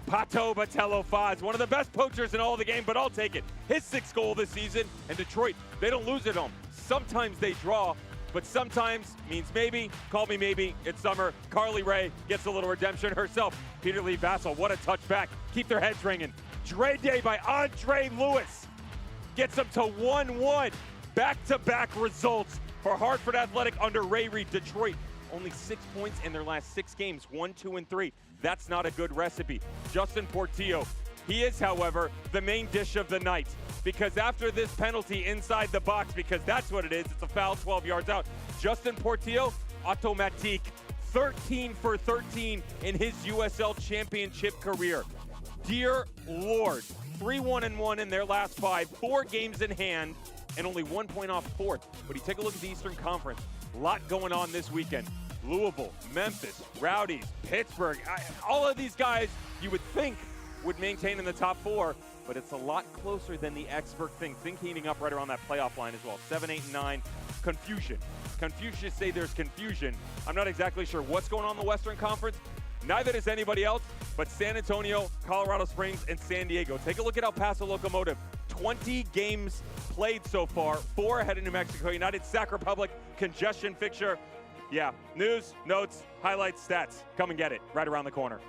Pato Batello Faz, one of the best poachers in all of the game, but I'll take it. His 6th goal this season, and Detroit, they don't lose at home. Sometimes they draw, but sometimes means maybe. Call me maybe. It's summer. Carly Ray gets a little redemption herself. Peter Lee Vassell, what a touchback. Keep their heads ringing. Dre Day by Andre Lewis gets them to 1-1. Back-to-back results for Hartford Athletic under Ray Reed. Detroit, only 6 points in their last 6 games, 1, 2, and 3. That's not a good recipe. Justin Portillo, he is, however, the main dish of the night. Because after this penalty inside the box, because that's what it is, it's a foul 12 yards out. Justin Portillo, automatique, 13 for 13 in his USL Championship career. Dear Lord, 3-1-1 in their last 5, 4 games in hand, and only 1 point off 4th. But you take a look at the Eastern Conference, a lot going on this weekend. Louisville, Memphis, Rowdies, Pittsburgh, all of these guys you would think would maintain in the top 4, but it's a lot closer than the expert thinks. Think heating up right around that playoff line as well. 7, 8, and 9. Confusion. Confucius say there's confusion. I'm not exactly sure what's going on in the Western Conference. Neither does anybody else, but San Antonio, Colorado Springs, and San Diego. Take a look at El Paso Locomotive. 20 games played so far, 4 ahead of New Mexico United. Sac Republic, congestion fixture. Yeah, news, notes, highlights, stats. Come and get it right around the corner.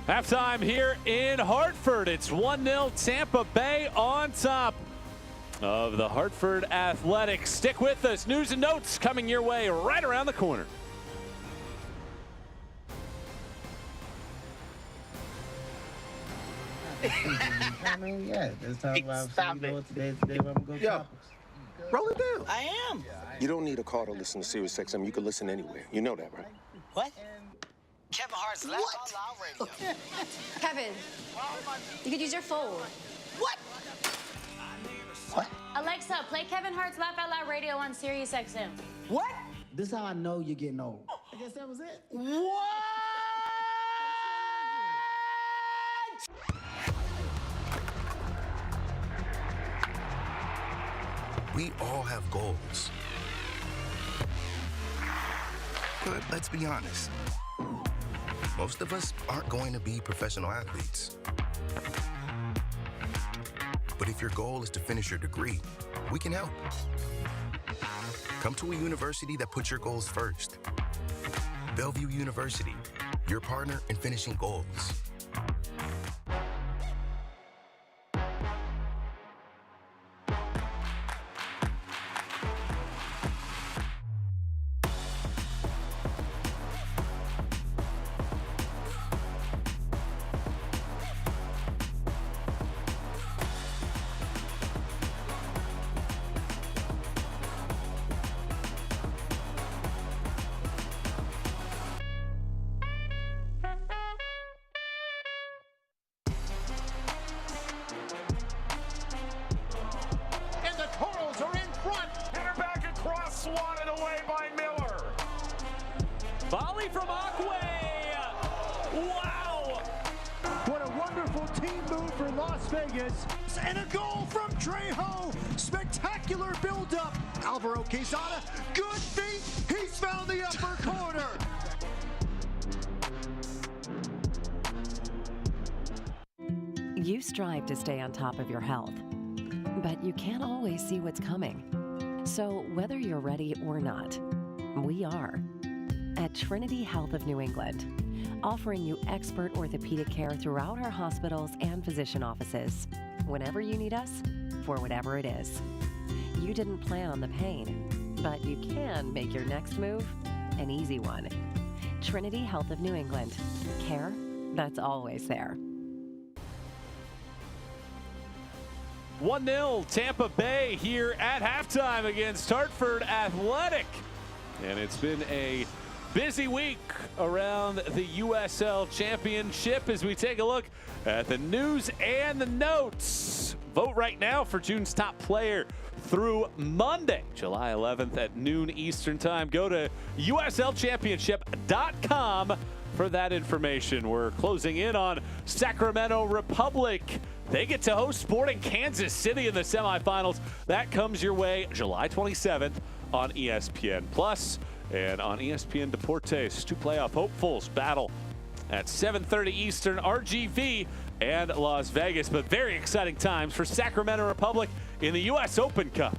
Halftime here in Hartford. It's 1-0 Tampa Bay on top of the Hartford Athletics. Stick with us. News and notes coming your way right around the corner. I mean, yeah, let's talk about today we're gonna go topics. Roll it down. I am. You don't need a car to listen to Sirius XM. You can listen anywhere. You know that, right? What? Kevin Hart's Laugh Out Loud Radio. Kevin, you could use your phone. What? What? Alexa, play Kevin Hart's Laugh Out Loud Radio on Sirius XM. What? This is how I know you're getting old. I guess that was it. What? We all have goals. But let's be honest. Most of us aren't going to be professional athletes. But if your goal is to finish your degree, we can help. Come to a university that puts your goals first. Bellevue University, your partner in finishing goals. Las Vegas. And a goal from Trejo. Spectacular build-up. Alvaro Quezada, good feet. He's found the upper corner. You strive to stay on top of your health, but you can't always see what's coming. So whether you're ready or not, we are. At Trinity Health of New England, offering you expert orthopedic care throughout our hospitals and physician offices, whenever you need us, for whatever it is. You didn't plan on the pain, but you can make your next move an easy one. Trinity Health of New England. Care that's always there. 1-0 Tampa Bay here at halftime against Hartford Athletic. And it's been a busy week around the USL Championship as we take a look at the news and the notes. Vote right now for June's top player through Monday, July 11th at noon Eastern time. Go to USLChampionship.com for that information. We're closing in on Sacramento Republic. They get to host Sporting Kansas City in the semifinals. That comes your way July 27th on ESPN Plus and on ESPN Deportes. Two playoff hopefuls battle at 7:30 Eastern, RGV and Las Vegas. But very exciting times for Sacramento Republic in the U.S. Open Cup.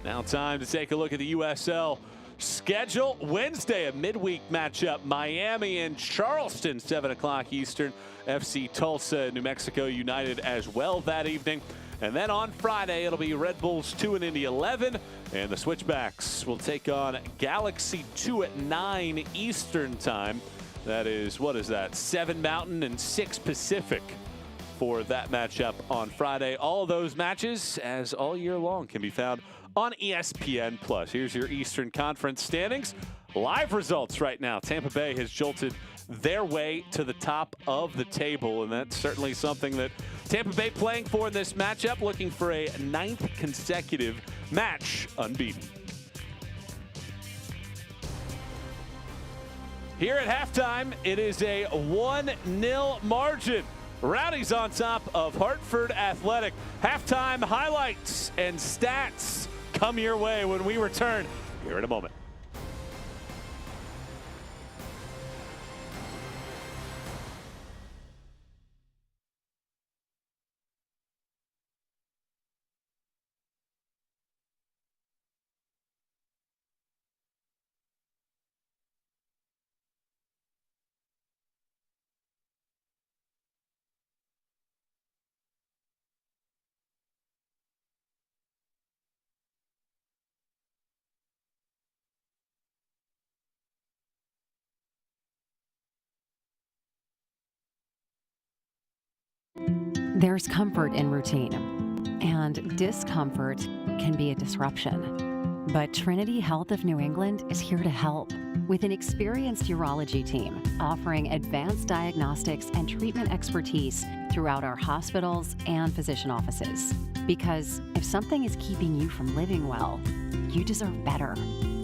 Now time to take a look at the USL schedule. Wednesday, a midweek matchup. Miami and Charleston, 7 o'clock Eastern. FC Tulsa, New Mexico United as well that evening. And then on Friday, it'll be Red Bulls 2 and Indy 11. And the Switchbacks will take on Galaxy 2 at 9 Eastern time. That is, what is that? 7 Mountain and 6 Pacific for that matchup on Friday. All of those matches, as all year long, can be found on ESPN Plus. Here's your Eastern Conference standings. Live results right now. Tampa Bay has jolted their way to the top of the table, and that's certainly something that Tampa Bay playing for in this matchup, looking for a 9th consecutive match unbeaten. Here at halftime, it is a 1-0 margin. Rowdies on top of Hartford Athletic. Halftime highlights and stats come your way when we return here in a moment. There's comfort in routine, and discomfort can be a disruption. But Trinity Health of New England is here to help with an experienced urology team offering advanced diagnostics and treatment expertise throughout our hospitals and physician offices. Because if something is keeping you from living well, you deserve better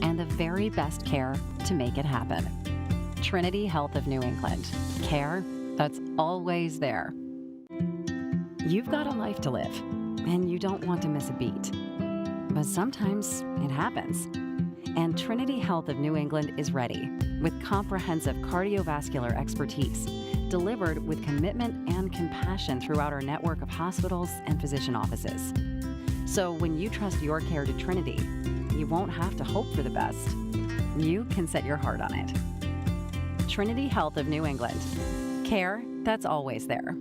and the very best care to make it happen. Trinity Health of New England. Care that's always there. You've got a life to live, and you don't want to miss a beat. But sometimes it happens. And Trinity Health of New England is ready with comprehensive cardiovascular expertise, delivered with commitment and compassion throughout our network of hospitals and physician offices. So when you trust your care to Trinity, you won't have to hope for the best. You can set your heart on it. Trinity Health of New England. Care that's always there.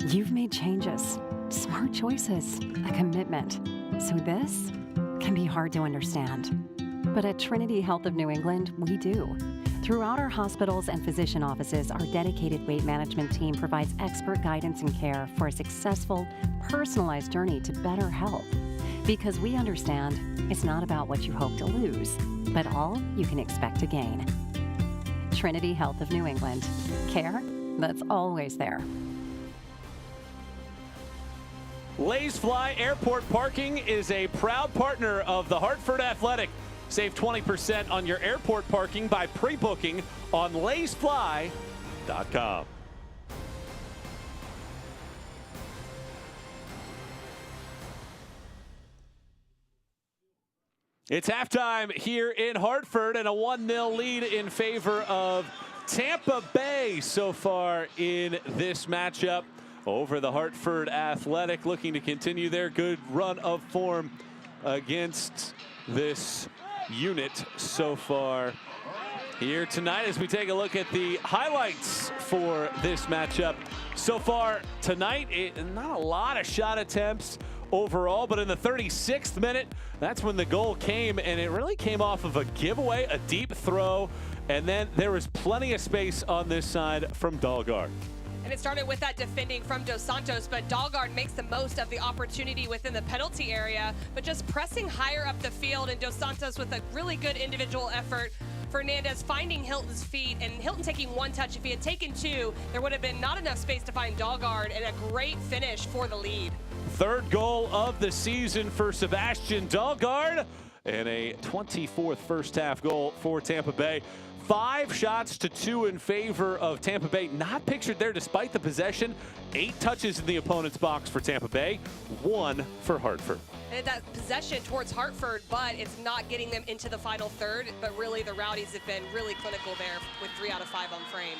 You've made changes, smart choices, a commitment. So this can be hard to understand. But at Trinity Health of New England, we do. Throughout our hospitals and physician offices, our dedicated weight management team provides expert guidance and care for a successful, personalized journey to better health. Because we understand it's not about what you hope to lose, but all you can expect to gain. Trinity Health of New England. Care that's always there. Lays Fly Airport Parking is a proud partner of the Hartford Athletic. Save 20% on your airport parking by pre-booking on laysfly.com. It's halftime here in Hartford, and a 1-0 lead in favor of Tampa Bay so far in this matchup over the Hartford Athletic, looking to continue their good run of form against this unit so far here tonight. As we take a look at the highlights for this matchup so far tonight, not a lot of shot attempts overall, but in the 36th minute, that's when the goal came, and it really came off of a giveaway, a deep throw, and then there was plenty of space on this side from Dalgard. And it started with that defending from Dos Santos, but Dalgard makes the most of the opportunity within the penalty area, but just pressing higher up the field, and Dos Santos with a really good individual effort. Fernandez finding Hilton's feet, and Hilton taking one touch. If he had taken two, there would have been not enough space to find Dalgard, and a great finish for the lead. Third goal of the season for Sebastian Dalgard, and a 24th first half goal for Tampa Bay. 5 shots to 2 in favor of Tampa Bay. Not pictured there despite the possession. 8 touches in the opponent's box for Tampa Bay, 1 for Hartford. And that possession towards Hartford, but it's not getting them into the final third. But really, the Rowdies have been really clinical there with 3 out of 5 on frame.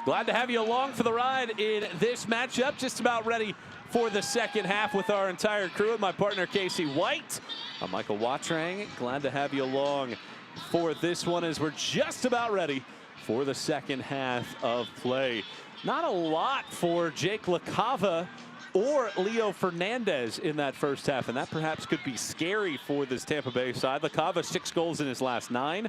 Glad to have you along for the ride in this matchup. Just about ready for the second half with our entire crew and my partner, Casey White. I'm Michael Watrang. Glad to have you along for this one as we're just about ready for the second half of play. Not a lot for Jake LaCava or Leo Fernandez in that first half, and that perhaps could be scary for this Tampa Bay side. LaCava 6 goals in his last 9.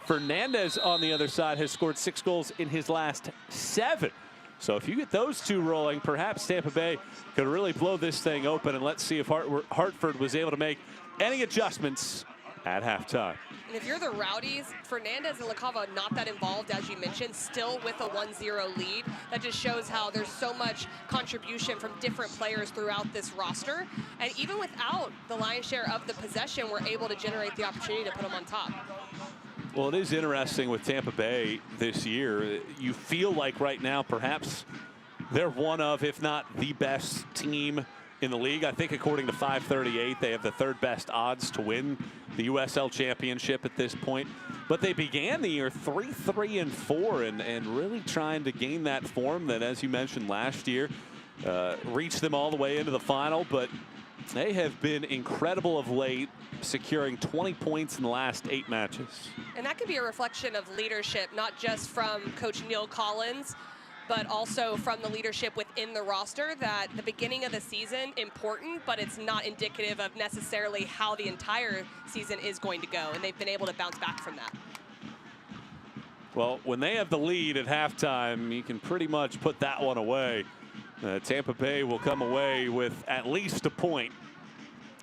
Fernandez on the other side has scored 6 goals in his last 7. So if you get those two rolling, perhaps Tampa Bay could really blow this thing open, and let's see if Hartford was able to make any adjustments at halftime. And if you're the Rowdies, Fernandez and LaCava not that involved, as you mentioned, still with a 1-0 lead. That just shows how there's so much contribution from different players throughout this roster. And even without the lion's share of the possession, we're able to generate the opportunity to put them on top. Well, it is interesting with Tampa Bay this year. You feel like right now perhaps they're one of, if not the best team in the league. I think according to 538, they have the 3rd best odds to win the USL Championship at this point. But they began the year 3-3-4 and really trying to gain that form that, as you mentioned, last year reached them all the way into the final. But they have been incredible of late, securing 20 points in the last 8 matches. And that could be a reflection of leadership, not just from Coach Neil Collins, but also from the leadership within the roster. That the beginning of the season, important, but it's not indicative of necessarily how the entire season is going to go, and they've been able to bounce back from that. Well, when they have the lead at halftime, you can pretty much put that one away. Tampa Bay will come away with at least a point.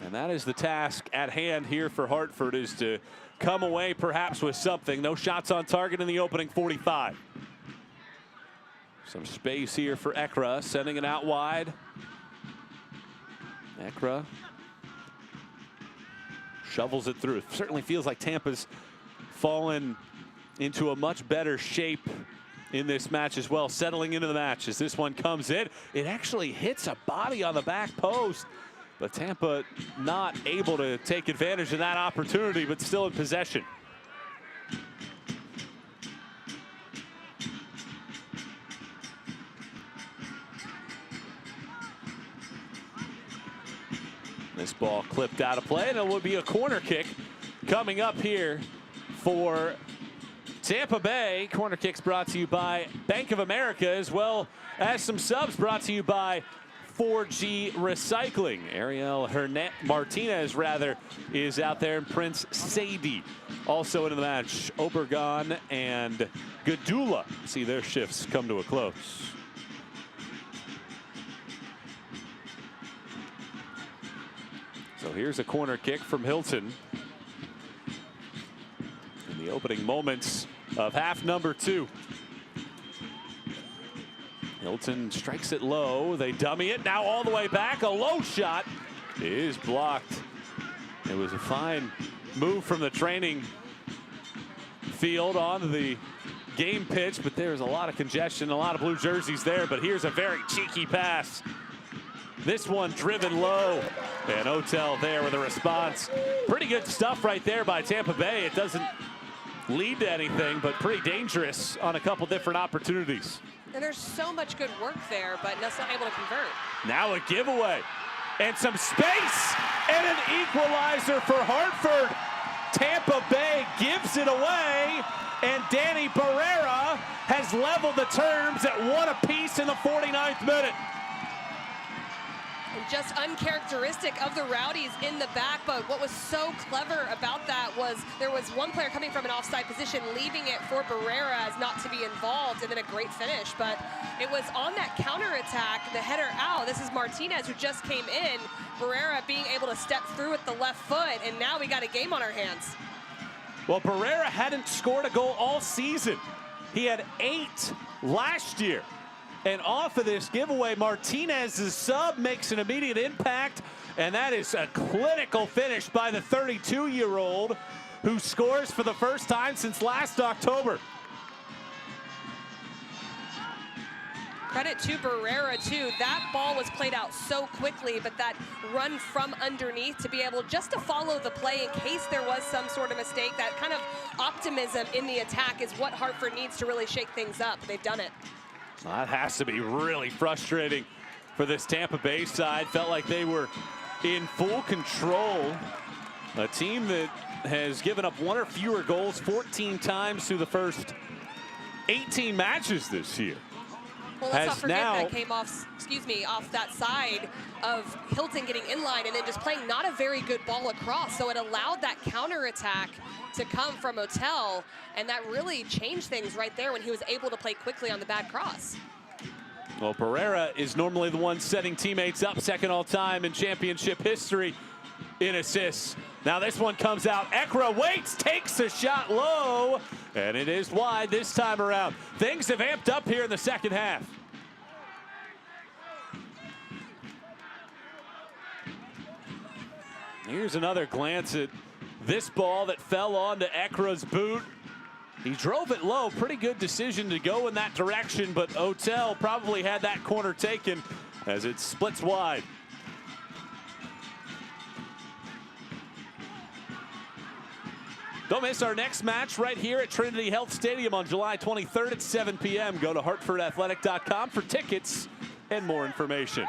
And that is the task at hand here for Hartford, is to come away perhaps with something. No shots on target in the opening 45. Some space here for Ekra, sending it out wide. Ekra shovels it through. It certainly feels like Tampa's fallen into a much better shape in this match as well, settling into the match as this one comes in. It actually hits a body on the back post, but Tampa not able to take advantage of that opportunity, but still in possession. This ball clipped out of play, and it will be a corner kick coming up here for Tampa Bay. Corner kicks brought to you by Bank of America, as well as some subs brought to you by 4G Recycling. Ariel Martinez is out there, and Prince Sadie also into the match. Obergon and Gadula see their shifts come to a close. So here's a corner kick from Hilton in the opening moments of half number 2. Hilton strikes it low. They dummy it now all the way back. A low shot is blocked. It was a fine move from the training field onto the game pitch, but there's a lot of congestion, a lot of blue jerseys there. But here's a very cheeky pass This one driven low. And Otel there with a response. Pretty good stuff right there by Tampa Bay. It doesn't lead to anything, but pretty dangerous on a couple different opportunities. And there's so much good work there, but Nutt's not able to convert. Now a giveaway. And some space. And an equalizer for Hartford. Tampa Bay gives it away. And Danny Barrera has leveled the terms at 1 apiece in the 49th minute. And just uncharacteristic of the Rowdies in the back, but what was so clever about that was there was one player coming from an offside position, leaving it for Barrera as not to be involved, and then a great finish. But it was on that counterattack, the header out. This is Martinez who just came in. Barrera being able to step through with the left foot, and now we got a game on our hands. Well, Barrera hadn't scored a goal all season. He had 8 last year. And off of this giveaway, Martinez's sub makes an immediate impact, and that is a clinical finish by the 32-year-old who scores for the first time since last October. Credit to Barrera, too. That ball was played out so quickly, but that run from underneath to be able just to follow the play in case there was some sort of mistake, that kind of optimism in the attack is what Hartford needs to really shake things up. They've done it. That has to be really frustrating for this Tampa Bay side. Felt like they were in full control. A team that has given up 1 or fewer goals 14 times through the first 18 matches this year. Well, let's not forget that came off, off that side of Hilton getting in line and then just playing not a very good ball across. So it allowed that counterattack to come from Otel, and that really changed things right there when he was able to play quickly on the bad cross. Well, Barrera is normally the one setting teammates up, second all-time in championship history in assists. Now this one comes out. Ekra waits, takes a shot low, and it is wide this time around. Things have amped up here in the second half. Here's another glance at this ball that fell onto Ekra's boot. He drove it low. Pretty good decision to go in that direction, but Otel probably had that corner taken as it splits wide. Don't miss our next match right here at Trinity Health Stadium on July 23rd at 7 p.m. Go to hartfordathletic.com for tickets and more information.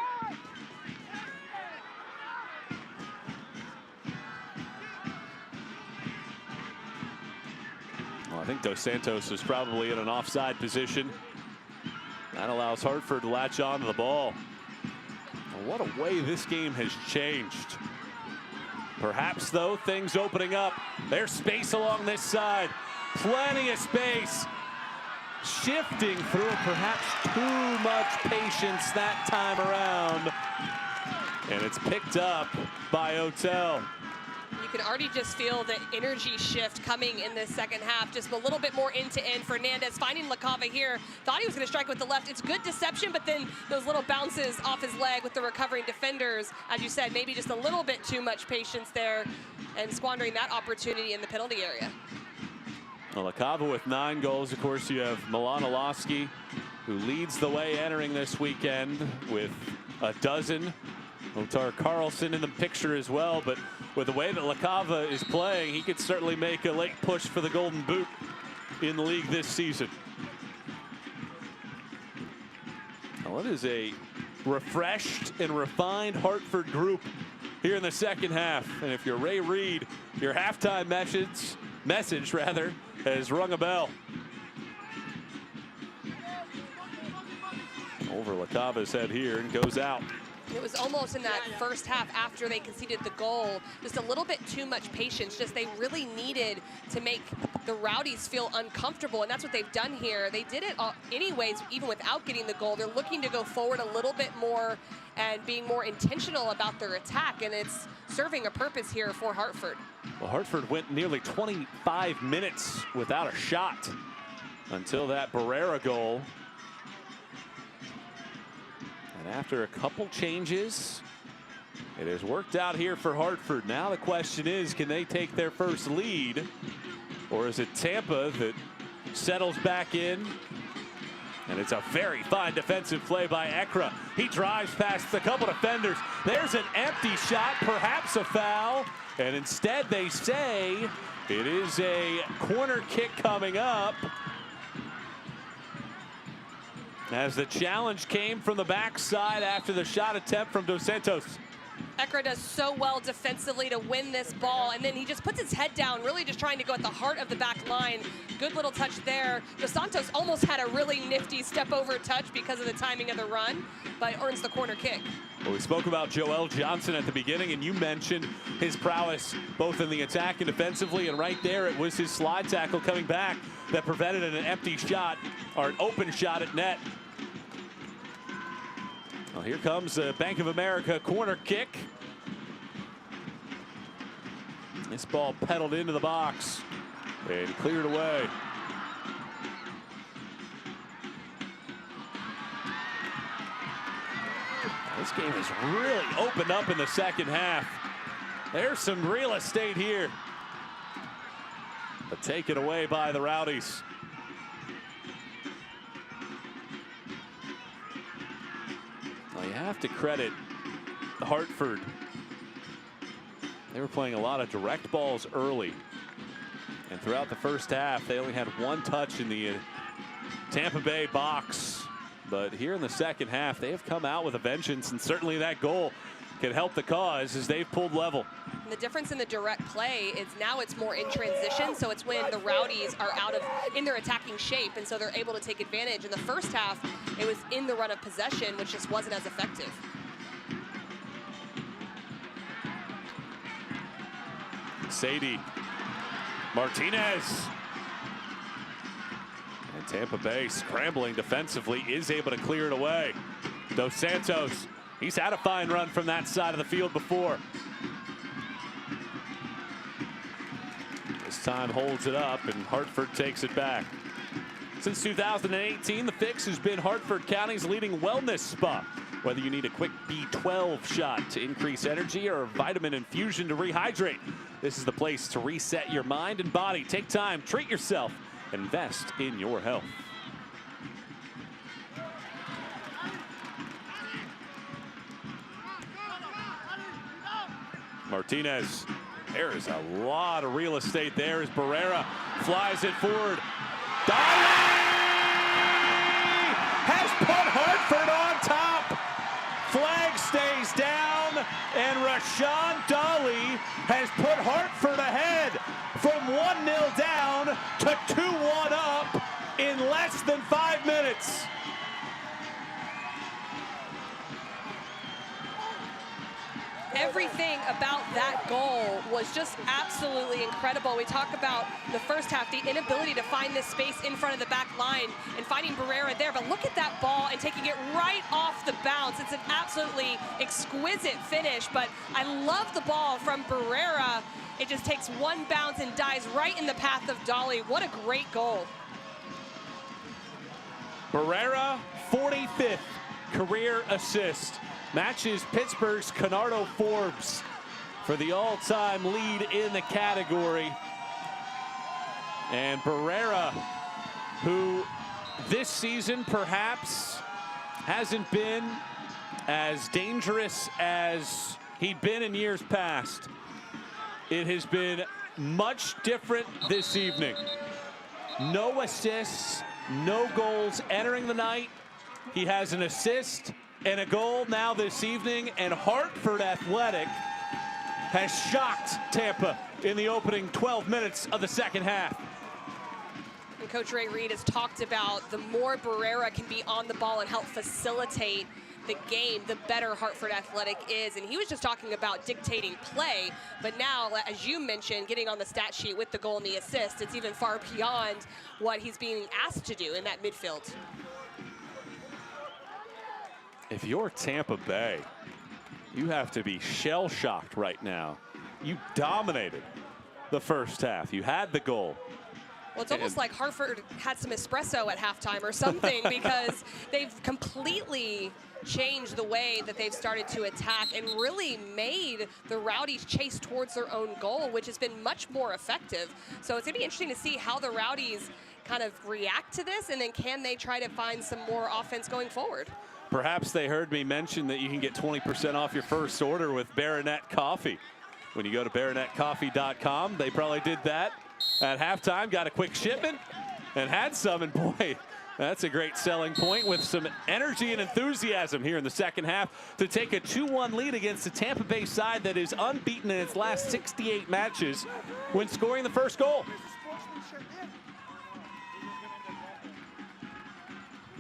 Well, I think Dos Santos is probably in an offside position. That allows Hartford to latch on to the ball. Well, what a way this game has changed. Perhaps, though, things opening up. There's space along this side. Plenty of space. Shifting through, perhaps too much patience that time around. And it's picked up by Otel. You can already just feel the energy shift coming in this second half. Just a little bit more end-to-end. Fernandez finding LaCava here. Thought he was going to strike with the left. It's good deception, but then those little bounces off his leg with the recovering defenders. As you said, maybe just a little bit too much patience there and squandering that opportunity in the penalty area. Well, LaCava with 9 goals. Of course, you have Milan Olowski, who leads the way entering this weekend with a dozen. Otar Carlson in the picture as well, but with the way that LaCava is playing, he could certainly make a late push for the Golden Boot in the league this season. Well, it is a refreshed and refined Hartford group here in the second half. And if you're Ray Reid, your halftime message has rung a bell. Over LaCava's head here and goes out. It was almost in that first half after they conceded the goal, just a little bit too much patience. Just they really needed to make the Rowdies feel uncomfortable, and that's what they've done here. They did it anyways, even without getting the goal. They're looking to go forward a little bit more and being more intentional about their attack, and it's serving a purpose here for Hartford. Well, Hartford went nearly 25 minutes without a shot until that Barrera goal. And after a couple changes, it has worked out here for Hartford. Now the question is, can they take their first lead? Or is it Tampa that settles back in And it's a very fine defensive play by Ekra. He drives past a couple defenders. There's an empty shot, perhaps a foul. And instead they say it is a corner kick coming up, as the challenge came from the backside after the shot attempt from Dos Santos. Ekra does so well defensively to win this ball, and then he just puts his head down, really just trying to go at the heart of the back line. Good little touch there. Dos Santos almost had a really nifty step over touch because of the timing of the run, but earns the corner kick. Well, we spoke about Joel Johnson at the beginning, and you mentioned his prowess both in the attack and defensively, and right there it was his slide tackle coming back that prevented an empty shot, or an open shot at net. Well, here comes the Bank of America corner kick. This ball pedaled into the box and cleared away. This game has really opened up in the second half. There's some real estate here, but taken away by the Rowdies. Well, you have to credit Hartford. They were playing a lot of direct balls early, and throughout the first half they only had one touch in the Tampa Bay box. But here in the second half, they have come out with a vengeance, and certainly that goal can help the cause as they've pulled level. And the difference in the direct play is now it's more in transition, so it's when the Rowdies are in their attacking shape, and so they're able to take advantage. In the first half, it was in the run of possession, which just wasn't as effective. Sadie Martinez. And Tampa Bay, scrambling defensively, is able to clear it away. Dos Santos, he's had a fine run from that side of the field before. This time holds it up, and Hartford takes it back. Since 2018, the Fix has been Hartford County's leading wellness spa. Whether you need a quick B12 shot to increase energy or a vitamin infusion to rehydrate, this is the place to reset your mind and body. Take time, treat yourself, invest in your health. Martinez, there is a lot of real estate there as Barrera flies it forward. Dolly has put Hartford on top. Flag stays down, and Rashawn Dolly has put Hartford ahead from 1-0 down to 2-1 up in less than 5 minutes. Everything about that goal was just absolutely incredible. We talk about the first half, the inability to find this space in front of the back line and finding Barrera there, but look at that ball and taking it right off the bounce. It's an absolutely exquisite finish, but I love the ball from Barrera. It just takes one bounce and dives right in the path of Dolly. What a great goal. Barrera, 45th career assist. Matches Pittsburgh's Canardo Forbes for the all-time lead in the category. And Barrera, who this season perhaps hasn't been as dangerous as he'd been in years past. It has been much different this evening. No assists, no goals entering the night. He has an assist and a goal now this evening, and Hartford Athletic has shocked Tampa in the opening 12 minutes of the second half. And Coach Ray Reid has talked about the more Barrera can be on the ball and help facilitate the game, the better Hartford Athletic is. And he was just talking about dictating play, but now, as you mentioned, getting on the stat sheet with the goal and the assist, it's even far beyond what he's being asked to do in that midfield. If you're Tampa Bay, you have to be shell-shocked right now. You dominated the first half. You had the goal. Well, it's almost like Hartford had some espresso at halftime or something, because they've completely changed the way that they've started to attack and really made the Rowdies chase towards their own goal, which has been much more effective. So it's going to be interesting to see how the Rowdies kind of react to this, and then can they try to find some more offense going forward? Perhaps they heard me mention that you can get 20% off your first order with Baronet Coffee. When you go to baronetcoffee.com, they probably did that at halftime, got a quick shipment, and had some, and boy, that's a great selling point with some energy and enthusiasm here in the second half to take a 2-1 lead against the Tampa Bay side that is unbeaten in its last 68 matches when scoring the first goal.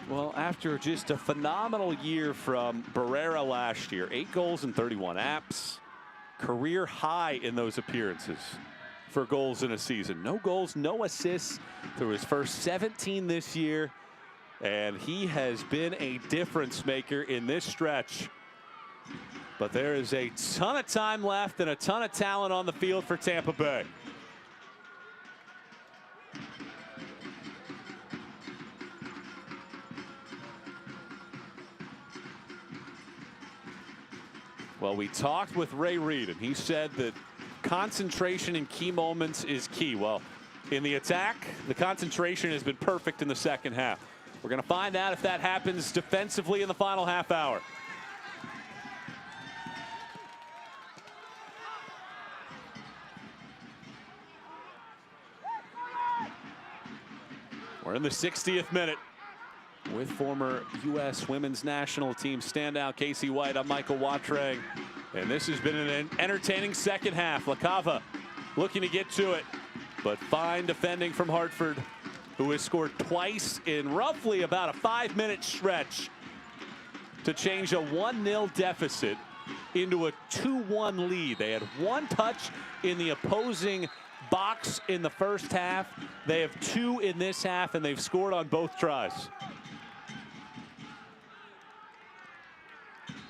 Well, after just a phenomenal year from Barrera last year, 8 goals and 31 apps, career high in those appearances for goals in a season. No goals, no assists through his first 17 this year, and he has been a difference maker in this stretch. But there is a ton of time left and a ton of talent on the field for Tampa Bay. Well, we talked with Ray Reid, and he said that concentration in key moments is key. Well, in the attack, the concentration has been perfect in the second half. We're going to find out if that happens defensively in the final half hour. We're in the 60th minute with former U.S. Women's National Team standout Casey White. I'm Michael Watrang, and this has been an entertaining second half. LaCava looking to get to it, but fine defending from Hartford, who has scored twice in roughly about a 5-minute stretch to change a 1-0 deficit into a 2-1 lead. They had 1 touch in the opposing box in the first half. They have 2 in this half, and they've scored on both tries.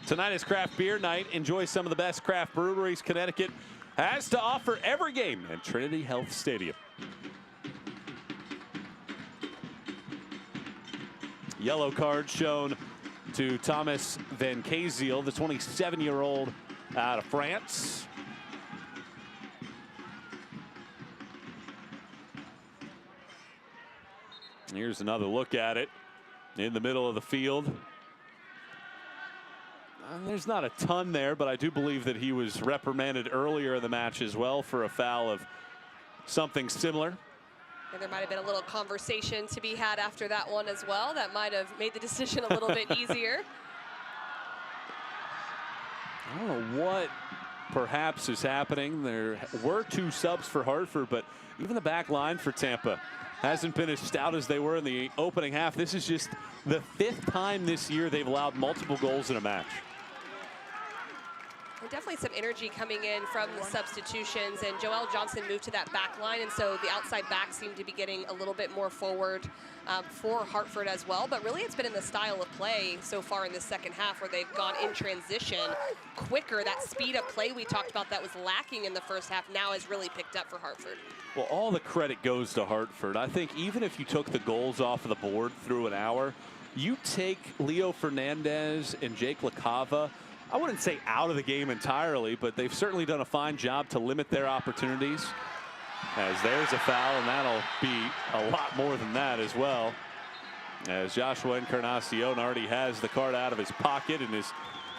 Tonight is craft beer night. Enjoy some of the best craft breweries Connecticut has to offer every game at Trinity Health Stadium. Yellow card shown to Thomas Van Kaziel, the 27-year-old out of France. Here's another look at it in the middle of the field. There's not a ton there, but I do believe that he was reprimanded earlier in the match as well for a foul of something similar. And there might have been a little conversation to be had after that one as well. That might have made the decision a little bit easier. I don't know what perhaps is happening. There were 2 subs for Hartford, but even the back line for Tampa hasn't been as stout as they were in the opening half. This is just the 5th time this year they've allowed multiple goals in a match. And definitely some energy coming in from the substitutions, and Joelle Johnson moved to that back line, and so the outside backs seem to be getting a little bit more forward for Hartford as well. But really it's been in the style of play so far in the second half where they've gone in transition quicker. That speed of play we talked about that was lacking in the first half now has really picked up for Hartford. Well, all the credit goes to Hartford. I think even if you took the goals off of the board through an hour, you take Leo Fernandez and Jake LaCava, I wouldn't say out of the game entirely, but they've certainly done a fine job to limit their opportunities. As there's a foul, and that'll be a lot more than that as well. As Joshua Encarnacion already has the card out of his pocket and is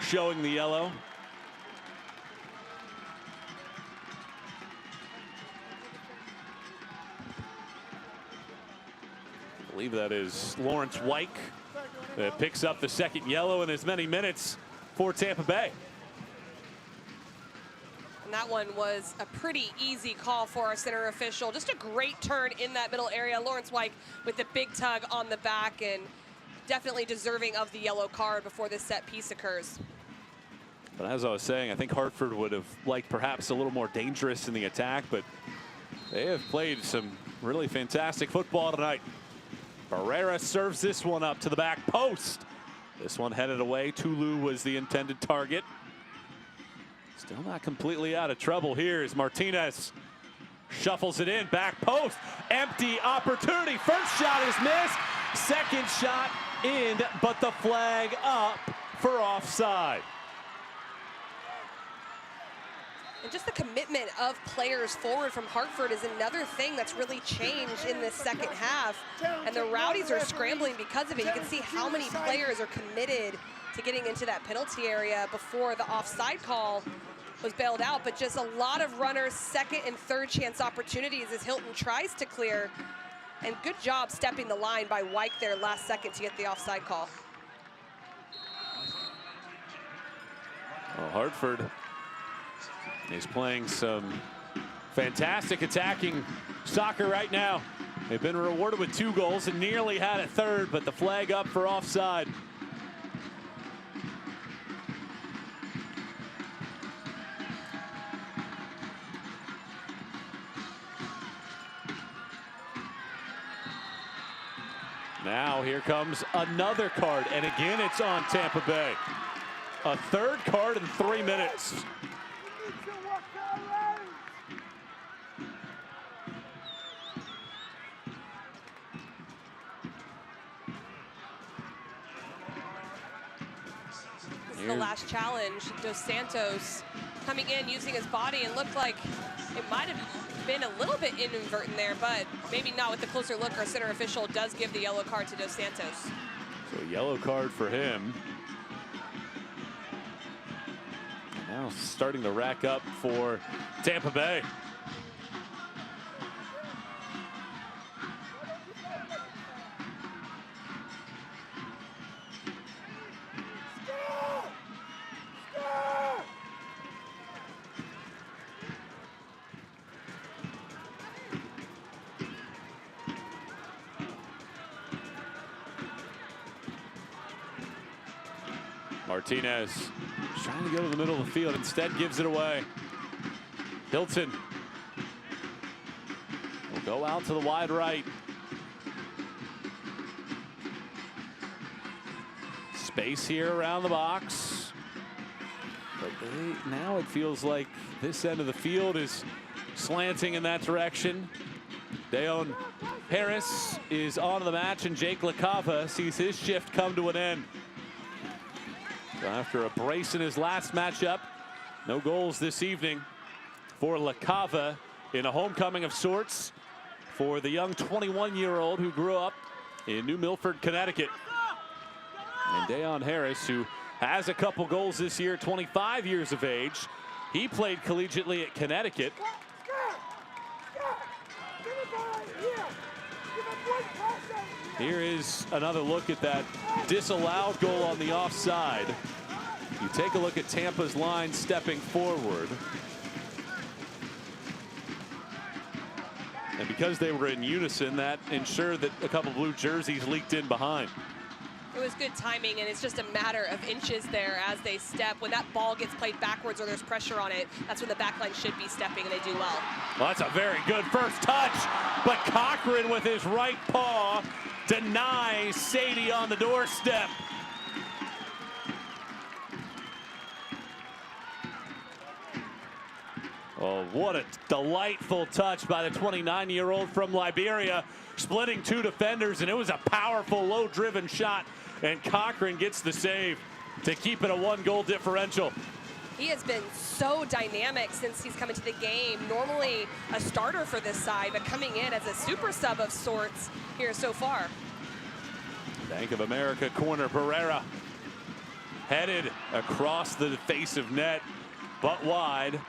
showing the yellow. I believe that is Lawrence Wyke that picks up the second yellow in as many minutes for Tampa Bay. And that one was a pretty easy call for our center official. Just a great turn in that middle area. Lawrence Wyke with the big tug on the back, and definitely deserving of the yellow card before this set piece occurs. But as I was saying, I think Hartford would have liked perhaps a little more dangerous in the attack, but they have played some really fantastic football tonight. Barrera serves this one up to the back post. This one headed away. Tulu was the intended target. Still not completely out of trouble here as Martinez shuffles it in. Back post. Empty opportunity. First shot is missed. Second shot in, but the flag up for offside. And just the commitment of players forward from Hartford is another thing that's really changed in this second half. And the Rowdies are scrambling because of it. You can see how many players are committed to getting into that penalty area before the offside call was bailed out. But just a lot of runners, second and third chance opportunities as Hilton tries to clear. And good job stepping the line by Wyke there last second to get the offside call. Well, Hartford is playing some fantastic attacking soccer right now. They've been rewarded with 2 goals and nearly had a third, but the flag up for offside. Now here comes another card, and again it's on Tampa Bay. A third card in 3 minutes. This is the last challenge. Dos Santos coming in, using his body, and looked like it might have been a little bit inadvertent there, but maybe not with the closer look. Our center official does give the yellow card to Dos Santos. So a yellow card for him. Now starting to rack up for Tampa Bay. Martinez trying to go to the middle of the field, instead gives it away. Hilton will go out to the wide right. Space here around the box. But now it feels like this end of the field is slanting in that direction. Deon Harris is on the match, and Jake LaCava sees his shift come to an end. After a brace in his last matchup, no goals this evening for LaCava in a homecoming of sorts for the young 21-year-old who grew up in New Milford, Connecticut. And Deon Harris, who has a couple goals this year, 25 years of age. He played collegiately at Connecticut. Here is another look at that disallowed goal on the offside. You take a look at Tampa's line stepping forward. And because they were in unison, that ensured that a couple blue jerseys leaked in behind. It was good timing, and it's just a matter of inches there as they step. When that ball gets played backwards or there's pressure on it, that's when the back line should be stepping, and they do well. Well, that's a very good first touch, but Cochran with his right paw denies Sadie on the doorstep. Oh, what a delightful touch by the 29-year-old from Liberia, splitting 2 defenders, and it was a powerful, low-driven shot, and Cochran gets the save to keep it a 1-goal differential. He has been so dynamic since he's come into the game. Normally a starter for this side, but coming in as a super sub of sorts here so far. Bank of America corner, Pereira headed across the face of net, but wide.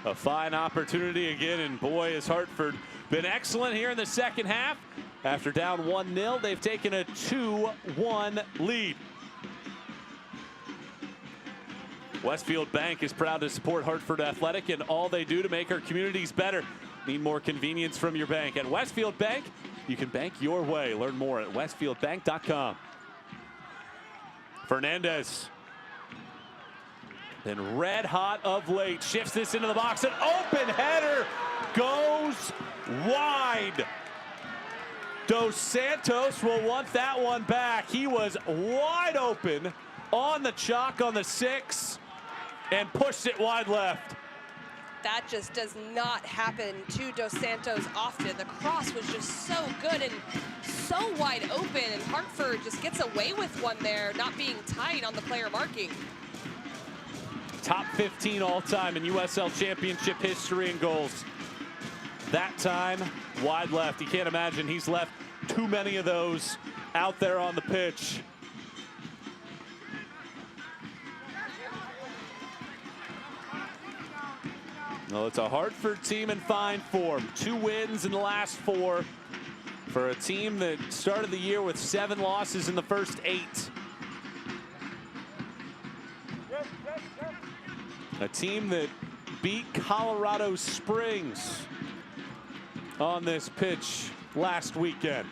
A fine opportunity again, and boy, has Hartford been excellent here in the second half. After down 1-0, they've taken a 2-1 lead. Westfield Bank is proud to support Hartford Athletic and all they do to make our communities better. Need more convenience from your bank. At Westfield Bank, you can bank your way. Learn more at westfieldbank.com. Fernandez, been red hot of late, shifts this into the box. An open header goes wide. Dos Santos will want that one back. He was wide open on the chalk on the 6 and pushed it wide left. That just does not happen to Dos Santos often. The cross was just so good and so wide open, and Hartford just gets away with one there, not being tight on the player marking. top 15 all-time in USL Championship history in goals. That time, wide left. You can't imagine he's left too many of those out there on the pitch. Well, it's a Hartford team in fine form. 2 wins in the last 4 for a team that started the year with 7 losses in the first 8. A team that beat Colorado Springs on this pitch last weekend.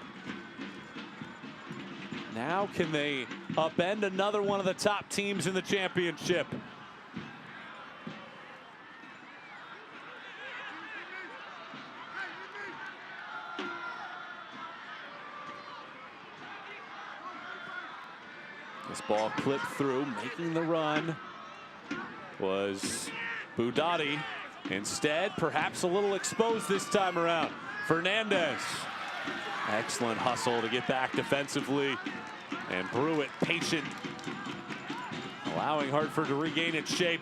Now can they upend another one of the top teams in the championship? This ball clipped through, making the run was Budati. Instead, perhaps a little exposed this time around. Fernandez. Excellent hustle to get back defensively. And Brewitt patient, allowing Hartford to regain its shape.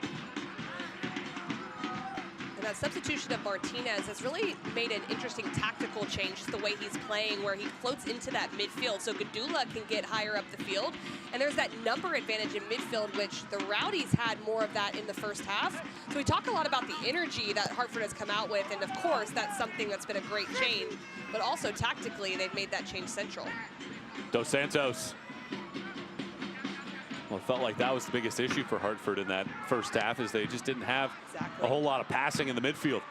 And that substitution of Martinez has really made an interesting tactical change, just the way he's playing, where he floats into that midfield so Gadula can get higher up the field. And there's that number advantage in midfield, which the Rowdies had more of that in the first half. So we talk a lot about the energy that Hartford has come out with, and of course, that's something that's been a great change. But also tactically, they've made that change central. Dos Santos. Well, it felt like that was the biggest issue for Hartford in that first half, is they just didn't have a whole lot of passing in the midfield.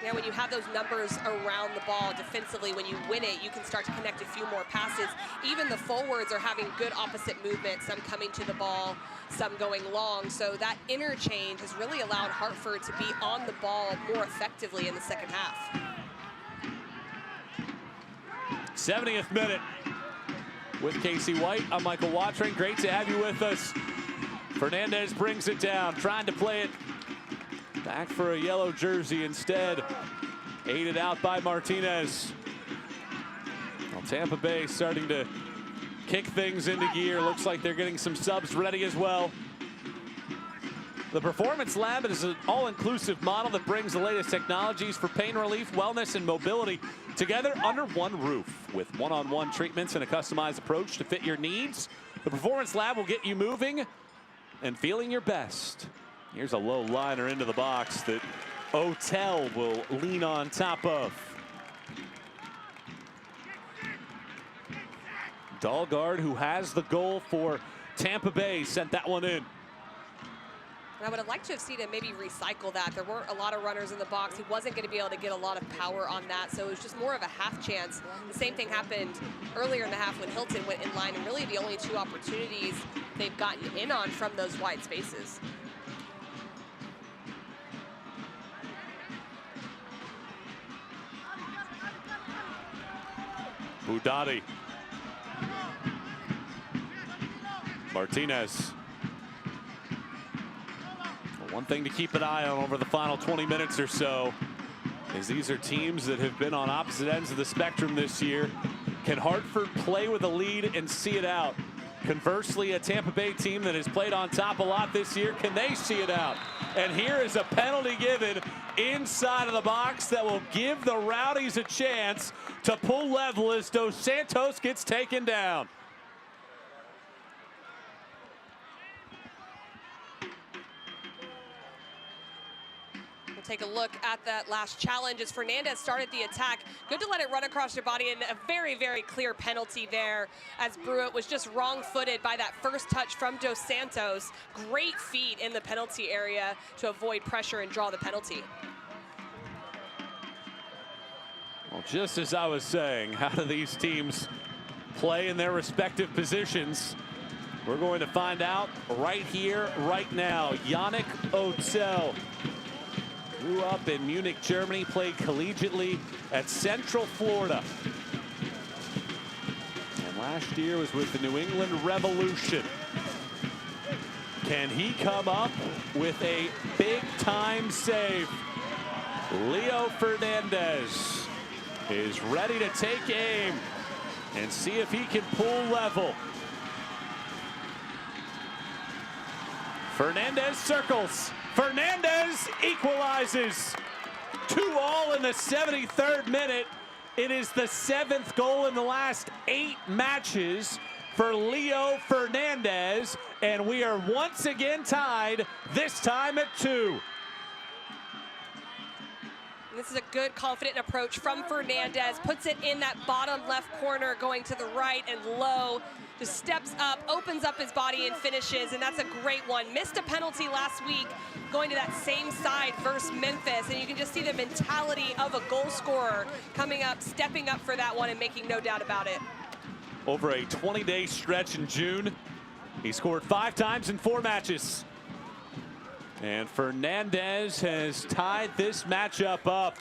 Yeah, when you have those numbers around the ball defensively, when you win it, you can start to connect a few more passes. Even the forwards are having good opposite movement, some coming to the ball, some going long. So that interchange has really allowed Hartford to be on the ball more effectively in the second half. 70th minute. With Casey White, I'm Michael Watring. Great to have you with us. Fernandez brings it down, trying to play it back for a yellow jersey instead. Aided out by Martinez. Well, Tampa Bay starting to kick things into gear. Looks like they're getting some subs ready as well. The Performance Lab is an all-inclusive model that brings the latest technologies for pain relief, wellness, and mobility together under one roof. With one-on-one treatments and a customized approach to fit your needs, the Performance Lab will get you moving and feeling your best. Here's a low liner into the box that Otel will lean on top of. Dahlgaard, who has the goal for Tampa Bay, sent that one in. And I would have liked to have seen him maybe recycle that. There weren't a lot of runners in the box. He wasn't going to be able to get a lot of power on that, so it was just more of a half chance. The same thing happened earlier in the half when Hilton went in line, and really the only 2 opportunities they've gotten in on from those wide spaces. Budati. Martinez. One thing to keep an eye on over the final 20 minutes or so is these are teams that have been on opposite ends of the spectrum this year. Can Hartford play with a lead and see it out? Conversely, a Tampa Bay team that has played on top a lot this year, can they see it out? And here is a penalty given inside of the box that will give the Rowdies a chance to pull level as Dos Santos gets taken down. Take a look at that last challenge as Fernandez started the attack. Good to let it run across your body, and a very, very clear penalty there as Brewitt was just wrong-footed by that first touch from Dos Santos. Great feet in the penalty area to avoid pressure and draw the penalty. Well, just as I was saying, how do these teams play in their respective positions? We're going to find out right here, right now. Yannick Otel grew up in Munich, Germany, played collegiately at Central Florida. And last year was with the New England Revolution. Can he come up with a big-time save? Leo Fernandez is ready to take aim and see if he can pull level. Fernandez circles. Fernandez equalizes. 2-2 in the 73rd minute. It is the 7th goal in the last 8 matches for Leo Fernandez, and we are once again tied, this time at 2. This is a good, confident approach from Fernandez. Puts it in that bottom left corner, going to the right and low. Just steps up, opens up his body and finishes, and that's a great one. Missed a penalty last week going to that same side versus Memphis, and you can just see the mentality of a goal scorer coming up, stepping up for that one and making no doubt about it. Over a 20-day stretch in June, he scored 5 times in 4 matches. And Fernandez has tied this matchup up.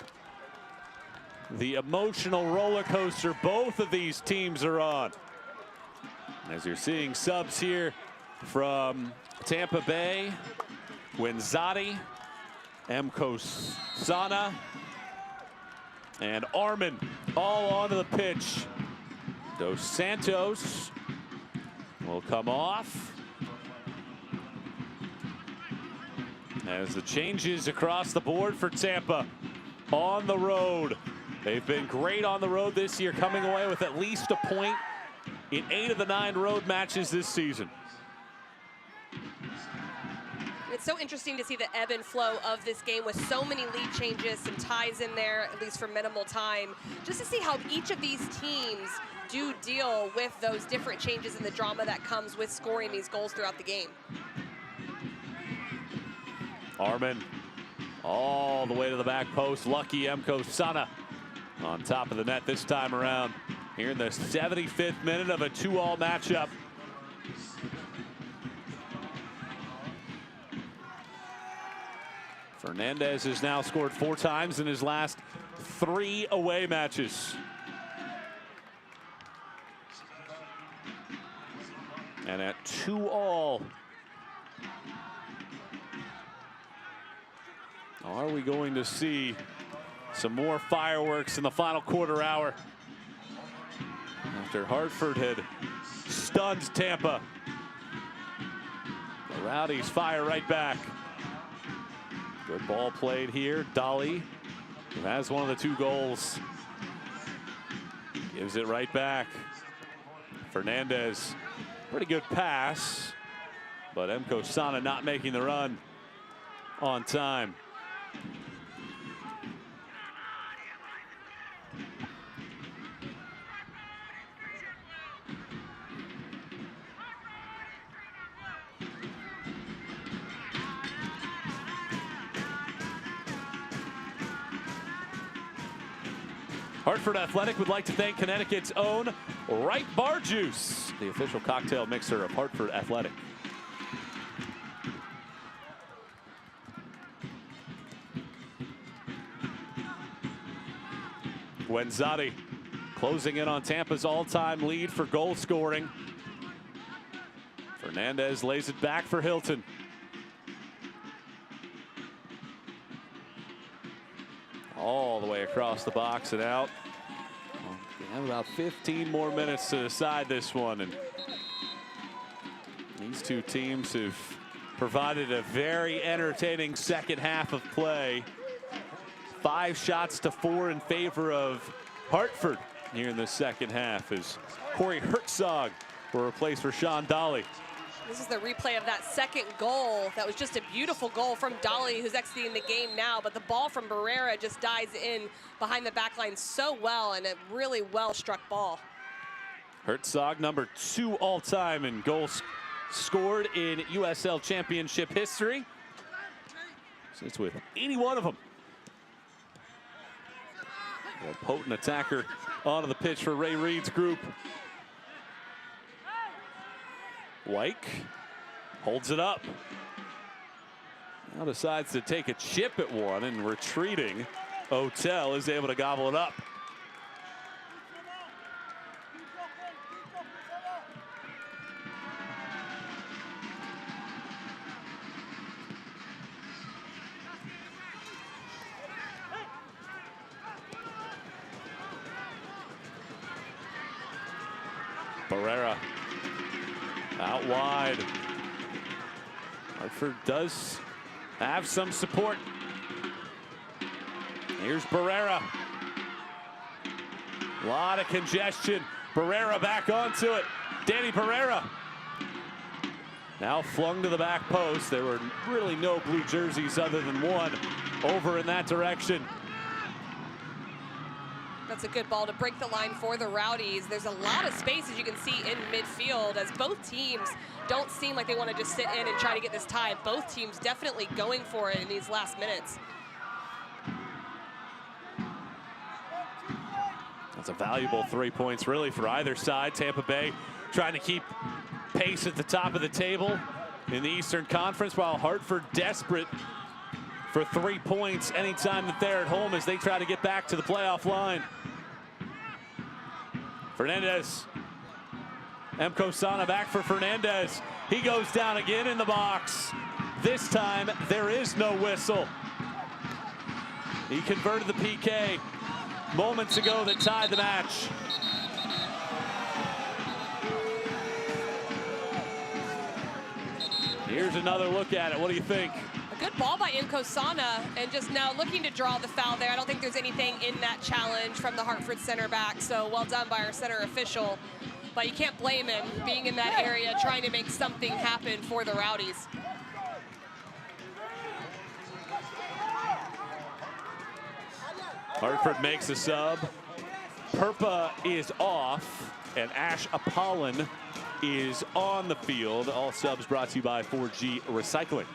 The emotional roller coaster both of these teams are on. As you're seeing subs here from Tampa Bay, Wenzati, Sana, and Armin all onto the pitch. Dos Santos will come off. As the changes across the board for Tampa on the road. They've been great on the road this year, coming away with at least a point in 8 of the 9 road matches this season. It's so interesting to see the ebb and flow of this game with so many lead changes, some ties in there, at least for minimal time, just to see how each of these teams do deal with those different changes and the drama that comes with scoring these goals throughout the game. Armin all the way to the back post. Lucky Sana on top of the net this time around. Here in the 75th minute of a 2-2 matchup. Fernandez has now scored 4 times in his last 3 away matches. And at 2-2. Are we going to see some more fireworks in the final quarter hour? After Hartford had stunned Tampa, the Rowdies fire right back. Good ball played here. Dolly, who has one of the 2 goals, gives it right back. Fernandez, pretty good pass, but Sana not making the run on time. Hartford Athletic would like to thank Connecticut's own Right Bar Juice, the official cocktail mixer of Hartford Athletic. Wenzati closing in on Tampa's all-time lead for goal scoring. Fernandez lays it back for Hilton. All the way across the box and out. We have about 15 more minutes to decide this one, and these 2 teams have provided a very entertaining second half of play. 5 shots to 4 in favor of Hartford here in the second half, as Corey Herzog will replace Rashawn Dolly. This is the replay of that second goal. That was just a beautiful goal from Dolly, who's exiting the game now, but the ball from Barrera just dives in behind the back line so well, and a really well-struck ball. Herzog, number 2 all-time in goals scored in USL Championship history. Sits with 81 of them. A potent attacker onto the pitch for Ray Reid's group. Wyke holds it up. Now decides to take a chip at one, and retreating Otel is able to gobble it up. Barrera out wide. Hartford does have some support. Here's Barrera. A lot of congestion. Barrera back onto it. Danny Barrera. Now flung to the back post. There were really no blue jerseys other than one over in that direction. That's a good ball to break the line for the Rowdies. There's a lot of space, as you can see, in midfield, as both teams don't seem like they want to just sit in and try to get this tie. Both teams definitely going for it in these last minutes. That's a valuable 3 points, really, for either side. Tampa Bay trying to keep pace at the top of the table in the Eastern Conference, while Hartford desperate for 3 points anytime that they're at home as they try to get back to the playoff line. Fernandez. Sana back for Fernandez. He goes down again in the box. This time, there is no whistle. He converted the PK moments ago that tied the match. Here's another look at it. What do you think? A good ball by Sana, and just now looking to draw the foul there. I don't think there's anything in that challenge from the Hartford center back, so well done by our center official. But you can't blame him being in that area, trying to make something happen for the Rowdies. Hartford makes a sub. Perpa is off, and Ash Apollon is on the field. All subs brought to you by 4G Recycling.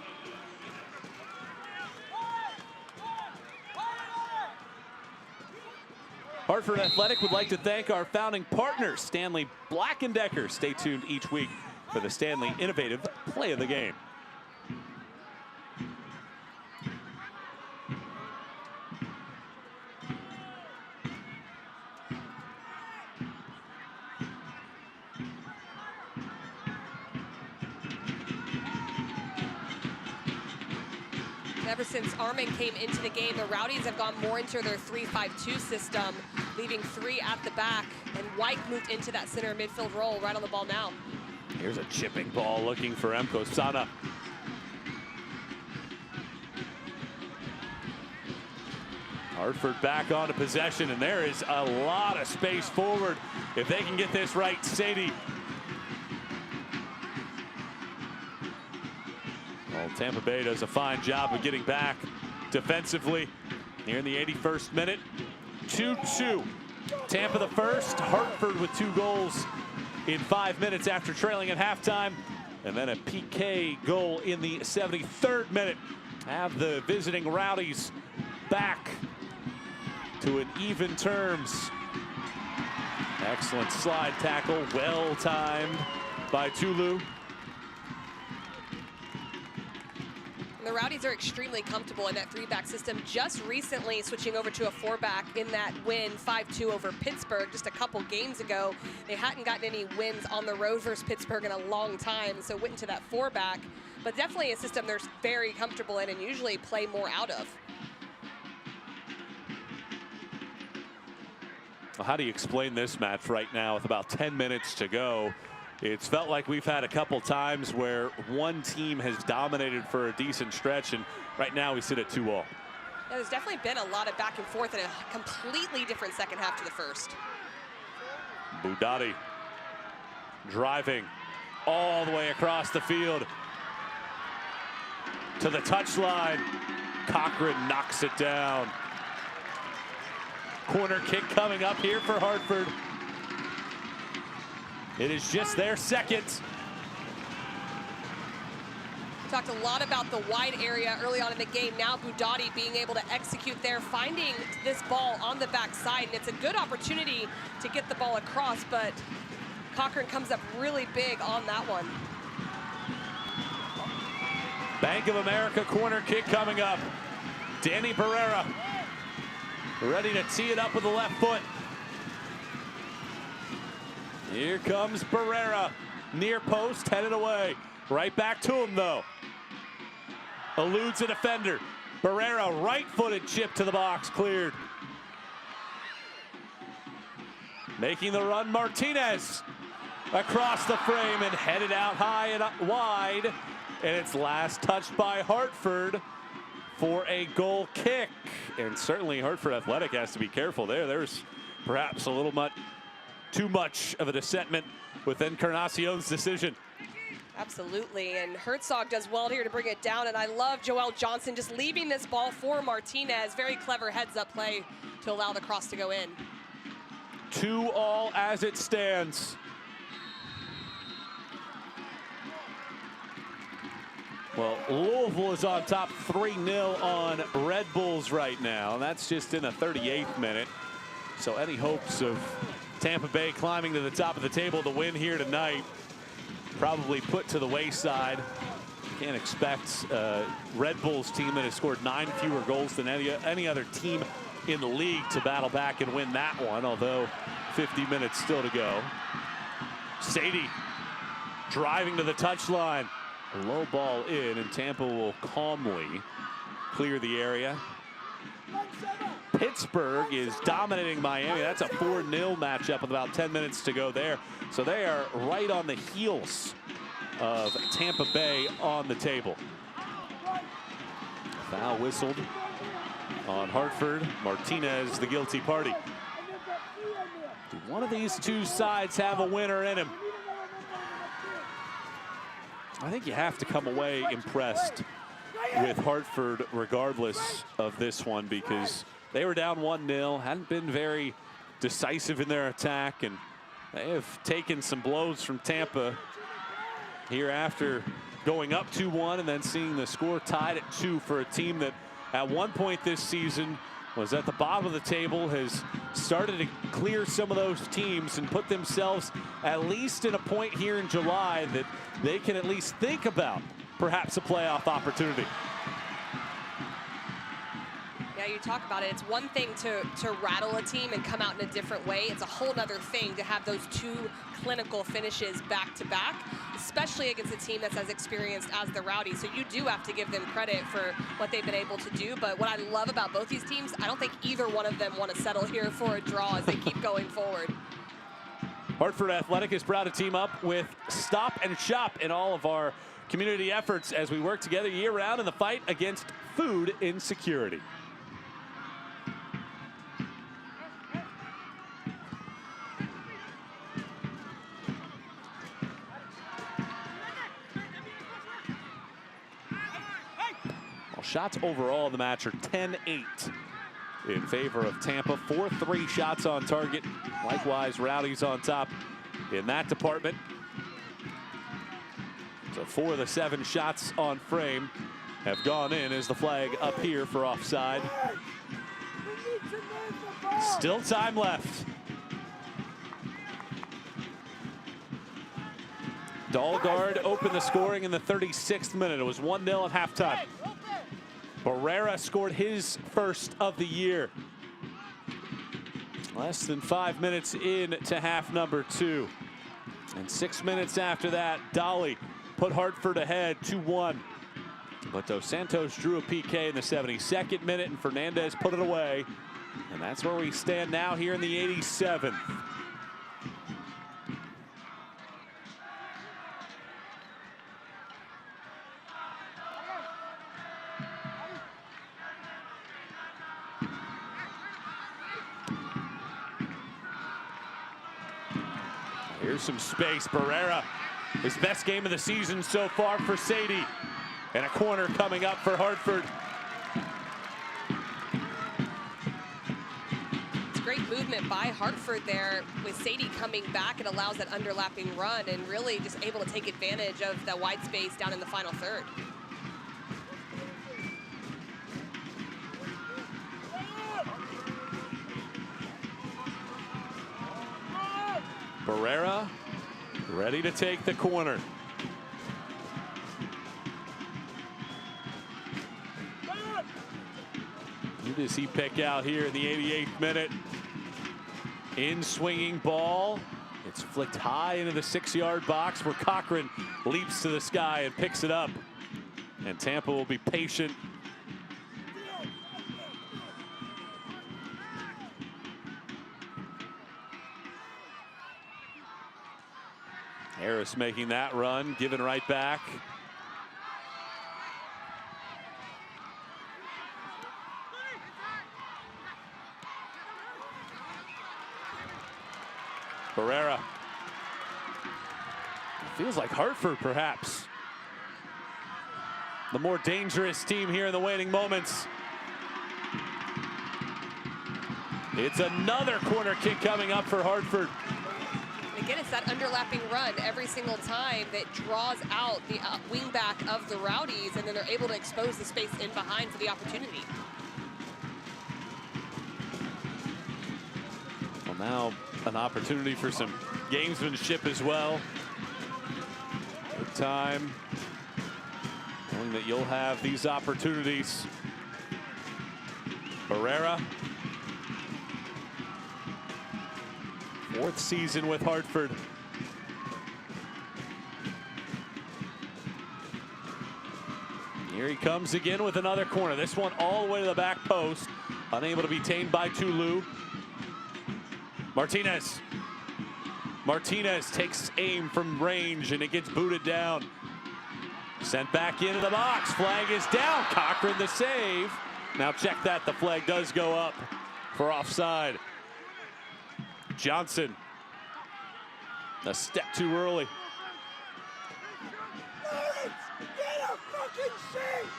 Hartford Athletic would like to thank our founding partners, Stanley Black & Decker. Stay tuned each week for the Stanley Innovative Play of the Game. Ever since Armin came into the game, the Rowdies have gone more into their 3-5-2 system, leaving 3 at the back, and White moved into that center midfield role right on the ball now. Here's a chipping ball looking for Sana. Hartford back onto possession, and there is a lot of space forward. If they can get this right, Sadie. Well, Tampa Bay does a fine job of getting back defensively here in the 81st minute. 2-2. Tampa the first, Hartford with 2 goals in 5 minutes after trailing at halftime. And then a PK goal in the 73rd minute. Have the visiting Rowdies back to an even terms. Excellent slide tackle, well timed by Tulu. The Rowdies are extremely comfortable in that 3-back system, just recently switching over to a 4-back in that win 5-2 over Pittsburgh just a couple games ago. They hadn't gotten any wins on the road versus Pittsburgh in a long time, so went into that 4-back, but definitely a system they're very comfortable in and usually play more out of. Well, how do you explain this match right now with about 10 minutes to go? It's felt like we've had a couple times where one team has dominated for a decent stretch, and right now we sit at 2-all. Yeah, there's definitely been a lot of back and forth in a completely different second half to the first. Budati driving all the way across the field to the touchline. Cochran knocks it down. Corner kick coming up here for Hartford. It is just their second. Talked a lot about the wide area early on in the game. Now Budati being able to execute there, finding this ball on the backside, and it's a good opportunity to get the ball across, but Cochran comes up really big on that one. Bank of America corner kick coming up. Danny Barrera ready to tee it up with the left foot. Here comes Barrera, near post, headed away. Right back to him, though. Eludes a defender. Barrera, right-footed chip to the box, cleared. Making the run, Martinez. Across the frame and headed out high and up wide. And it's last touched by Hartford for a goal kick. And certainly Hartford Athletic has to be careful there. There's perhaps a little too much of a dissentment with Encarnacion's decision. Absolutely, and Herzog does well here to bring it down, and I love Joel Johnson just leaving this ball for Martinez. Very clever heads-up play to allow the cross to go in. 2-2 as it stands. Well, Louisville is on top 3-0 on Red Bulls right now, and that's just in the 38th minute. So any hopes of Tampa Bay climbing to the top of the table to win here tonight probably put to the wayside. Can't expect Red Bulls team that has scored 9 fewer goals than any other team in the league to battle back and win that one, although 50 minutes still to go. Sadie driving to the touchline. A low ball in, and Tampa will calmly clear the area. Pittsburgh is dominating Miami. That's a 4-0 matchup with about 10 minutes to go there. So they are right on the heels of Tampa Bay on the table. Foul whistled on Hartford. Martinez, the guilty party. Do one of these two sides have a winner in him? I think you have to come away impressed with Hartford regardless of this one, because they were down 1-0, hadn't been very decisive in their attack, and they have taken some blows from Tampa here after going up 2-1 and then seeing the score tied at 2 for a team that at one point this season was at the bottom of the table, has started to clear some of those teams and put themselves at least in a point here in July that they can at least think about perhaps a playoff opportunity. Yeah, you talk about it. It's one thing to rattle a team and come out in a different way. It's a whole other thing to have those 2 clinical finishes back to back, especially against a team that's as experienced as the Rowdies. So you do have to give them credit for what they've been able to do. But what I love about both these teams, I don't think either one of them want to settle here for a draw as they keep going forward. Hartford Athletic is proud to team up with Stop and Shop in all of our community efforts as we work together year-round in the fight against food insecurity. Shots overall in the match are 10-8 in favor of Tampa. 4-3 shots on target. Likewise, Rowdies on top in that department. So 4 of the 7 shots on frame have gone in as the flag up here for offside. Still time left. Dahlgaard opened the scoring in the 36th minute. It was 1-0 at halftime. Barrera scored his first of the year. Less than 5 minutes in to half number 2. And 6 minutes after that, Dolly put Hartford ahead 2-1. But Dos Santos drew a PK in the 72nd minute, and Fernandez put it away. And that's where we stand now here in the 87th. Here's some space. Barrera, his best game of the season so far for Sadie. And a corner coming up for Hartford. It's great movement by Hartford there with Sadie coming back. It allows that underlapping run and really just able to take advantage of that wide space down in the final third. Barrera ready to take the corner. Who does he pick out here in the 88th minute? In swinging ball. It's flicked high into the 6-yard box where Cochran leaps to the sky and picks it up. And Tampa will be patient. Harris making that run, given right back. Barrera. Feels like Hartford, perhaps. The more dangerous team here in the waning moments. It's another corner kick coming up for Hartford. Again, it's that underlapping run every single time that draws out the wingback of the Rowdies, and then they're able to expose the space in behind for the opportunity. Well, now an opportunity for some gamesmanship as well. Good time, knowing that you'll have these opportunities. Barrera. Fourth season with Hartford. Here he comes again with another corner. This one all the way to the back post. Unable to be tamed by Tulu. Martinez. Martinez takes aim from range and it gets booted down. Sent back into the box. Flag is down. Cochran the save. Now check that. The flag does go up for offside. Johnson, a step too early. Lawrence, get a fucking seat!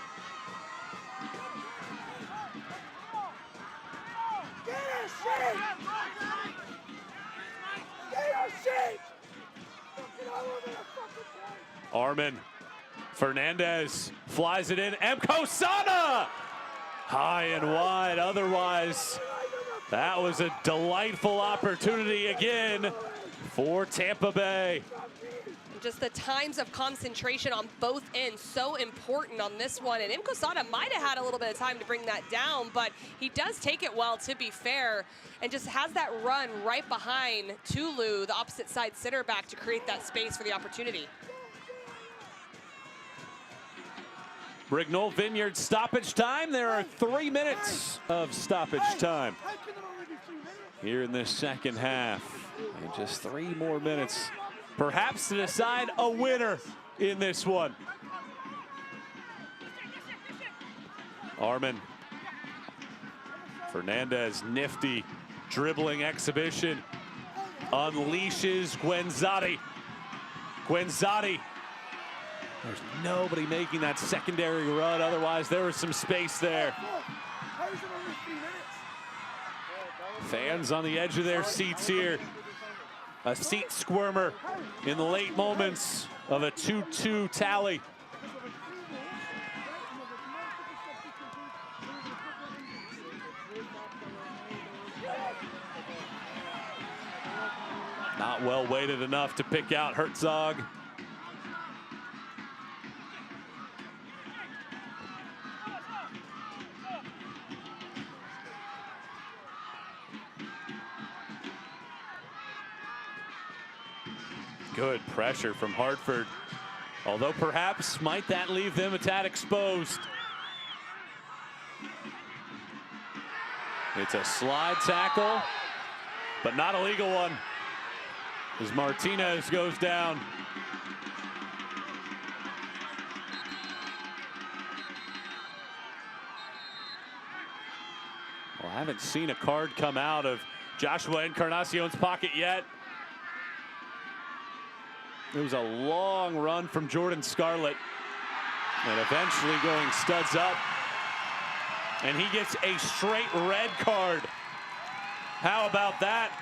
Get a seat! Get a seat! Fucking all over the fucking place! Armin, Fernandez flies it in. Mkosana! High and wide, otherwise. That was a delightful opportunity again for Tampa Bay. Just the times of concentration on both ends, so important on this one. And Mkosana might have had a little bit of time to bring that down, but he does take it well, to be fair, and just has that run right behind Tulu, the opposite side center back, to create that space for the opportunity. Brignall Vineyard stoppage time. There are 3 minutes of stoppage time here in this second half. And just 3 more minutes, perhaps, to decide a winner in this one. Armin. Fernandez, nifty dribbling exhibition. Unleashes Guenzati. Guenzati. There's nobody making that secondary run. Otherwise, there was some space there. Fans on the edge of their seats here. A seat squirmer in the late moments of a 2-2 tally. Not well weighted enough to pick out Herzog. Good pressure from Hartford. Although perhaps might that leave them a tad exposed. It's a slide tackle, but not a legal one, as Martinez goes down. Well, I haven't seen a card come out of Joshua Encarnacion's pocket yet. It was a long run from Jordan Scarlett, and eventually going studs up, and he gets a straight red card. How about that?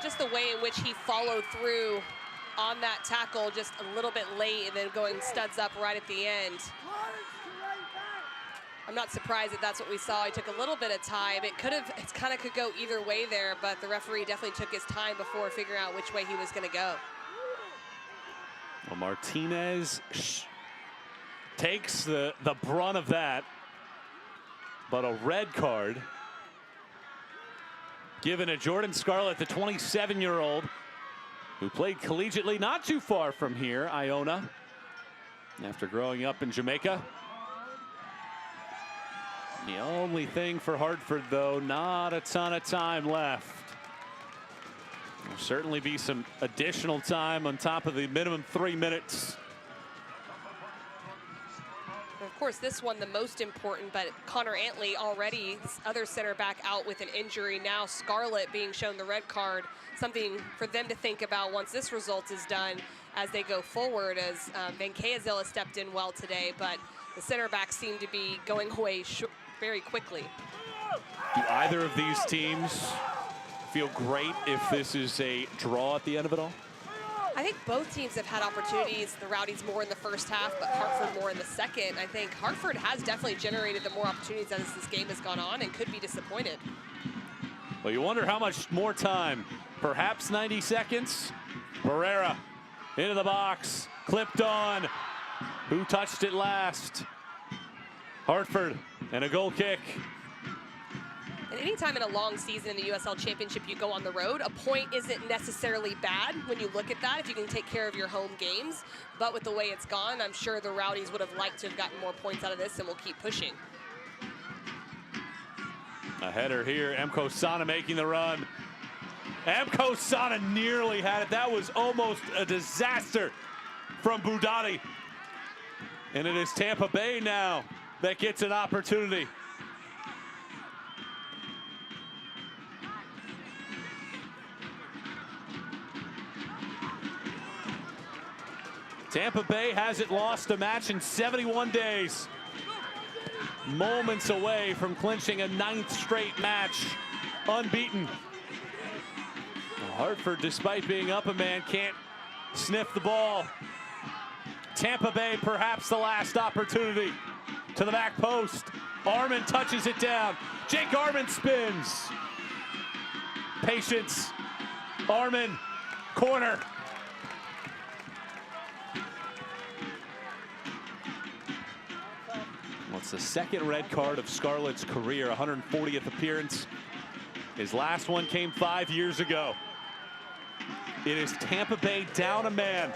Just the way in which he followed through on that tackle, just a little bit late, and then going studs up right at the end. I'm not surprised that that's what we saw. He took a little bit of time. It kind of could go either way there, but the referee definitely took his time before figuring out which way he was going to go. Well, Martinez takes the brunt of that, but a red card given to Jordan Scarlett, the 27-year-old who played collegiately not too far from here, Iona, after growing up in Jamaica. The only thing for Hartford, though, not a ton of time left. There'll certainly be some additional time on top of the minimum 3 minutes. Of course, this one the most important, but Connor Antley already, other center back, out with an injury. Now Scarlett being shown the red card, something for them to think about once this result is done as they go forward, as Van Keazilla stepped in well today, but the center backs seem to be going away very quickly. Do either of these teams feel great if this is a draw at the end of it all? I think both teams have had opportunities. The Rowdies more in the first half, but Hartford more in the second. I think Hartford has definitely generated the more opportunities as this game has gone on and could be disappointed. Well, you wonder how much more time. Perhaps 90 seconds. Barrera into the box, clipped on. Who touched it last? Hartford, and a goal kick. And anytime in a long season in the USL Championship you go on the road, a point isn't necessarily bad when you look at that, if you can take care of your home games. But with the way it's gone, I'm sure the Rowdies would have liked to have gotten more points out of this, and will keep pushing. A header here, Emko Sana making the run. Emko Sana nearly had it. That was almost a disaster from Budati. And it is Tampa Bay now that gets an opportunity. Tampa Bay hasn't lost a match in 71 days. Moments away from clinching a 9th straight match, unbeaten. Hartford, despite being up a man, can't sniff the ball. Tampa Bay, perhaps the last opportunity. To the back post. Armin touches it down. Jake Armin spins. Patience. Armin, corner. Well, it's the second red card of Scarlett's career, 140th appearance. His last one came 5 years ago. It is Tampa Bay down a man.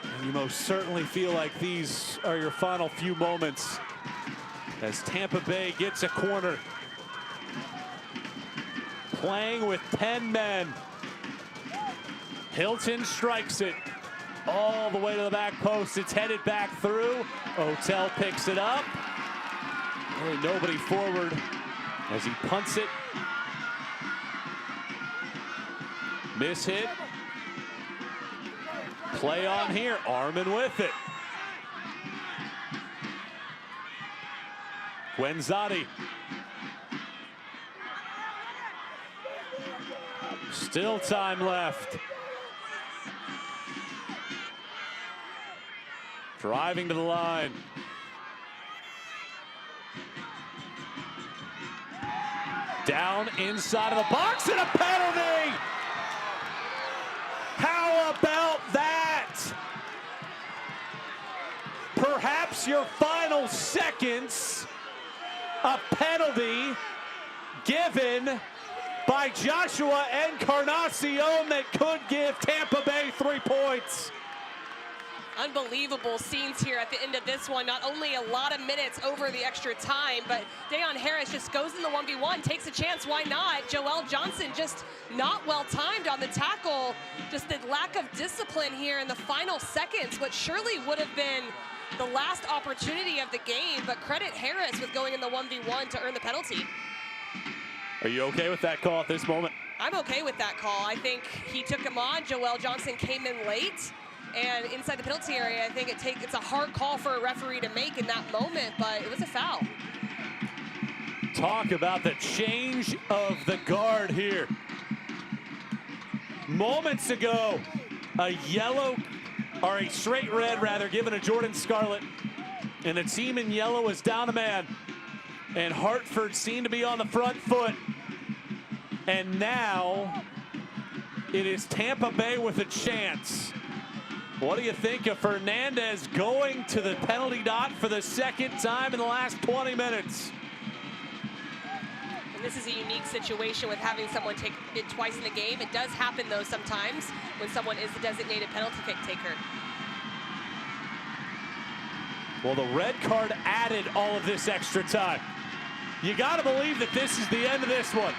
And you most certainly feel like these are your final few moments as Tampa Bay gets a corner. Playing with 10 men. Hilton strikes it all the way to the back post. It's headed back through. Otel picks it up. Really nobody forward as he punts it. Miss hit. Play on here. Armin with it. Guenzati. Still time left. Driving to the line. Down inside of the box and a penalty! How about that? Perhaps your final seconds, a penalty given by Joshua Encarnacion that could give Tampa Bay 3 points. Unbelievable scenes here at the end of this one. Not only a lot of minutes over the extra time, but Dayon Harris just goes in the 1v1, takes a chance, why not? Joel Johnson just not well timed on the tackle. Just the lack of discipline here in the final seconds, what surely would have been the last opportunity of the game, but credit Harris with going in the 1v1 to earn the penalty. Are you okay with that call at this moment? I'm okay with that call. I think he took him on. Joel Johnson came in late. And inside the penalty area, I think it's a hard call for a referee to make in that moment, but it was a foul. Talk about the change of the guard here. Moments ago, a yellow, or a straight red rather, given to Jordan Scarlett. And the team in yellow was down a man. And Hartford seemed to be on the front foot. And now it is Tampa Bay with a chance. What do you think of Fernandez going to the penalty dot for the second time in the last 20 minutes? And this is a unique situation with having someone take it twice in the game. It does happen, though, sometimes when someone is the designated penalty kick taker. Well, the red card added all of this extra time. You got to believe that this is the end of this one.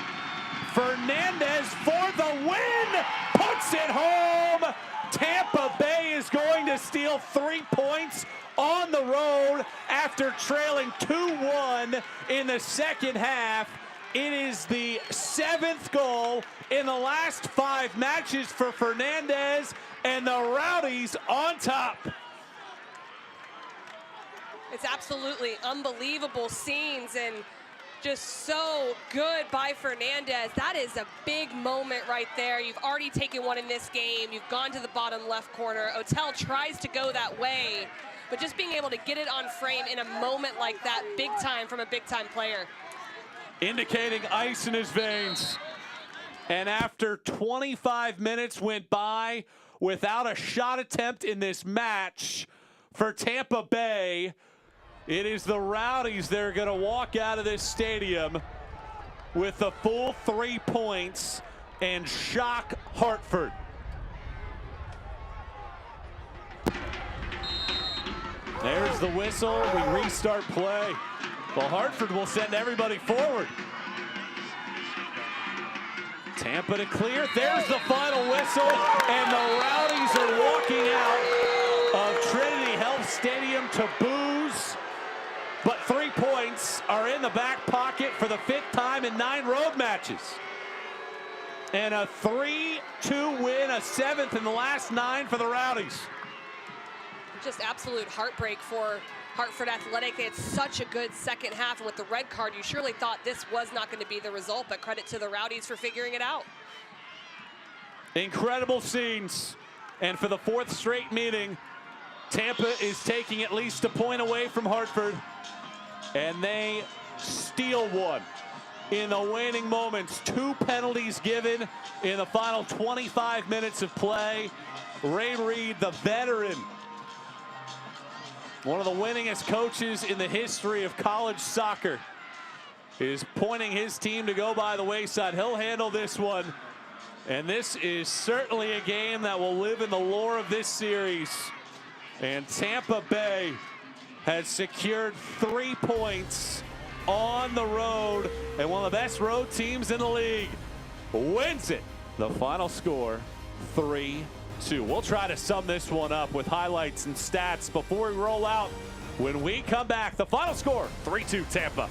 Fernandez for the win, puts it home. Tampa Bay is going to steal 3 points on the road after trailing 2-1 in the second half. It is the 7th goal in the last 5 matches for Fernandez, and the Rowdies on top. It's absolutely unbelievable scenes and just so good by Fernandez. That is a big moment right there. You've already taken one in this game. You've gone to the bottom left corner. Otel tries to go that way, but just being able to get it on frame in a moment like that, big time from a big time player. Indicating ice in his veins. And after 25 minutes went by without a shot attempt in this match for Tampa Bay, it is the Rowdies that are going to walk out of this stadium with the full 3 points and shock Hartford. There's the whistle. We restart play. Well, Hartford will send everybody forward. Tampa to clear. There's the final whistle, and the Rowdies are walking out of Trinity Health Stadium to boos. But 3 points are in the back pocket for the 5th time in 9 road matches. And a 3-2 win, a 7th in the last 9 for the Rowdies. Just absolute heartbreak for Hartford Athletic. They had such a good second half, and with the red card, you surely thought this was not going to be the result, but credit to the Rowdies for figuring it out. Incredible scenes. And for the 4th straight meeting, Tampa is taking at least a point away from Hartford, and they steal one in the waning moments. 2 penalties given in the final 25 minutes of play. Ray Reed, the veteran, one of the winningest coaches in the history of college soccer, is pointing his team to go by the wayside. He'll handle this one. And this is certainly a game that will live in the lore of this series. And Tampa Bay has secured 3 points on the road, and one of the best road teams in the league wins it. The final score, 3-2. We'll try to sum this one up with highlights and stats before we roll out. When we come back, the final score, 3-2 Tampa.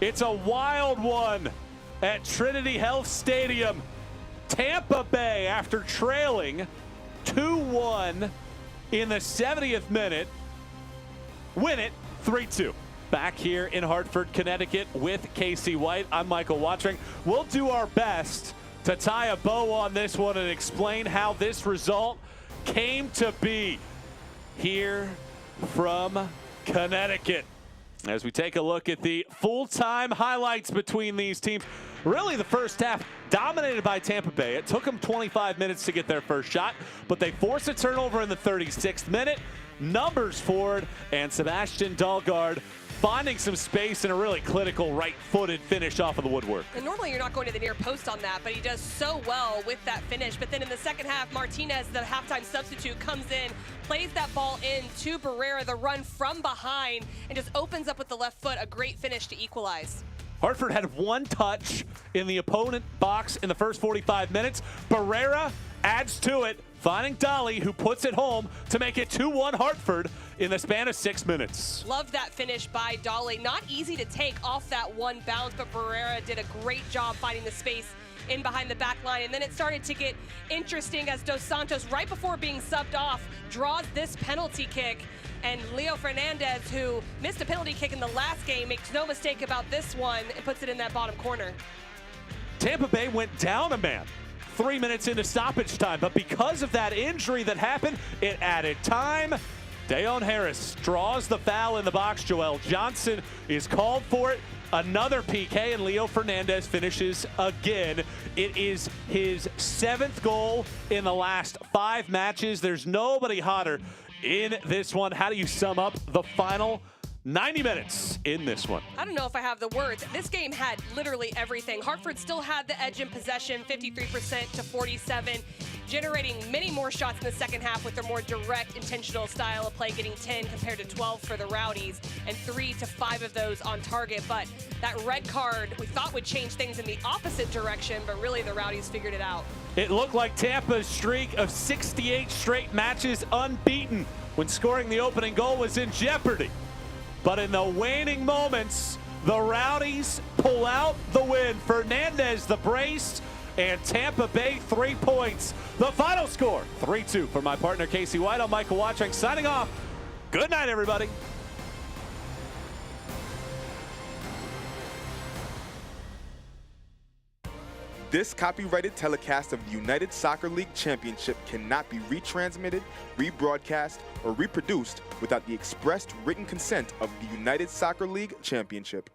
It's a wild one at Trinity Health Stadium. Tampa Bay, after trailing 2-1 in the 70th minute, win it 3-2. Back here in Hartford, Connecticut with Casey White. I'm Michael Watring. We'll do our best to tie a bow on this one and explain how this result came to be here from Connecticut. As we take a look at the full-time highlights between these teams. Really, the first half dominated by Tampa Bay. It took them 25 minutes to get their first shot, but they forced a turnover in the 36th minute. numbers forward, and Sebastian Dahlgaard finding some space and a really clinical right-footed finish off of the woodwork. And normally you're not going to the near post on that, but he does so well with that finish. But then in the second half, Martinez, the halftime substitute, comes in, plays that ball in to Barrera, the run from behind, and just opens up with the left foot, a great finish to equalize. Hartford had one touch in the opponent box in the first 45 minutes. Barrera adds to it, finding Dolly, who puts it home to make it 2-1 Hartford in the span of 6 minutes. Love that finish by Dolly. Not easy to take off that one bounce, but Barrera did a great job finding the space in behind the back line. And then it started to get interesting as Dos Santos, right before being subbed off, draws this penalty kick. And Leo Fernandez, who missed a penalty kick in the last game, makes no mistake about this one and puts it in that bottom corner. Tampa Bay went down a man 3 minutes into stoppage time, but because of that injury that happened, it added time. Dayon Harris draws the foul in the box. Joel Johnson is called for it. Another PK, and Leo Fernandez finishes again. It is his 7th goal in the last 5 matches. There's nobody hotter in this one. How do you sum up the final 90 minutes in this one? I don't know if I have the words. This game had literally everything. Hartford still had the edge in possession, 53% to 47, generating many more shots in the second half with their more direct, intentional style of play, getting 10 compared to 12 for the Rowdies, and 3 to 5 of those on target. But that red card we thought would change things in the opposite direction, but really the Rowdies figured it out. It looked like Tampa's streak of 68 straight matches unbeaten when scoring the opening goal was in jeopardy. But in the waning moments, the Rowdies pull out the win. Fernandez the brace, and Tampa Bay 3 points. The final score, 3-2 for my partner Casey White. I'm Michael Watching signing off. Good night, everybody. This copyrighted telecast of the United Soccer League Championship cannot be retransmitted, rebroadcast, or reproduced without the expressed written consent of the United Soccer League Championship.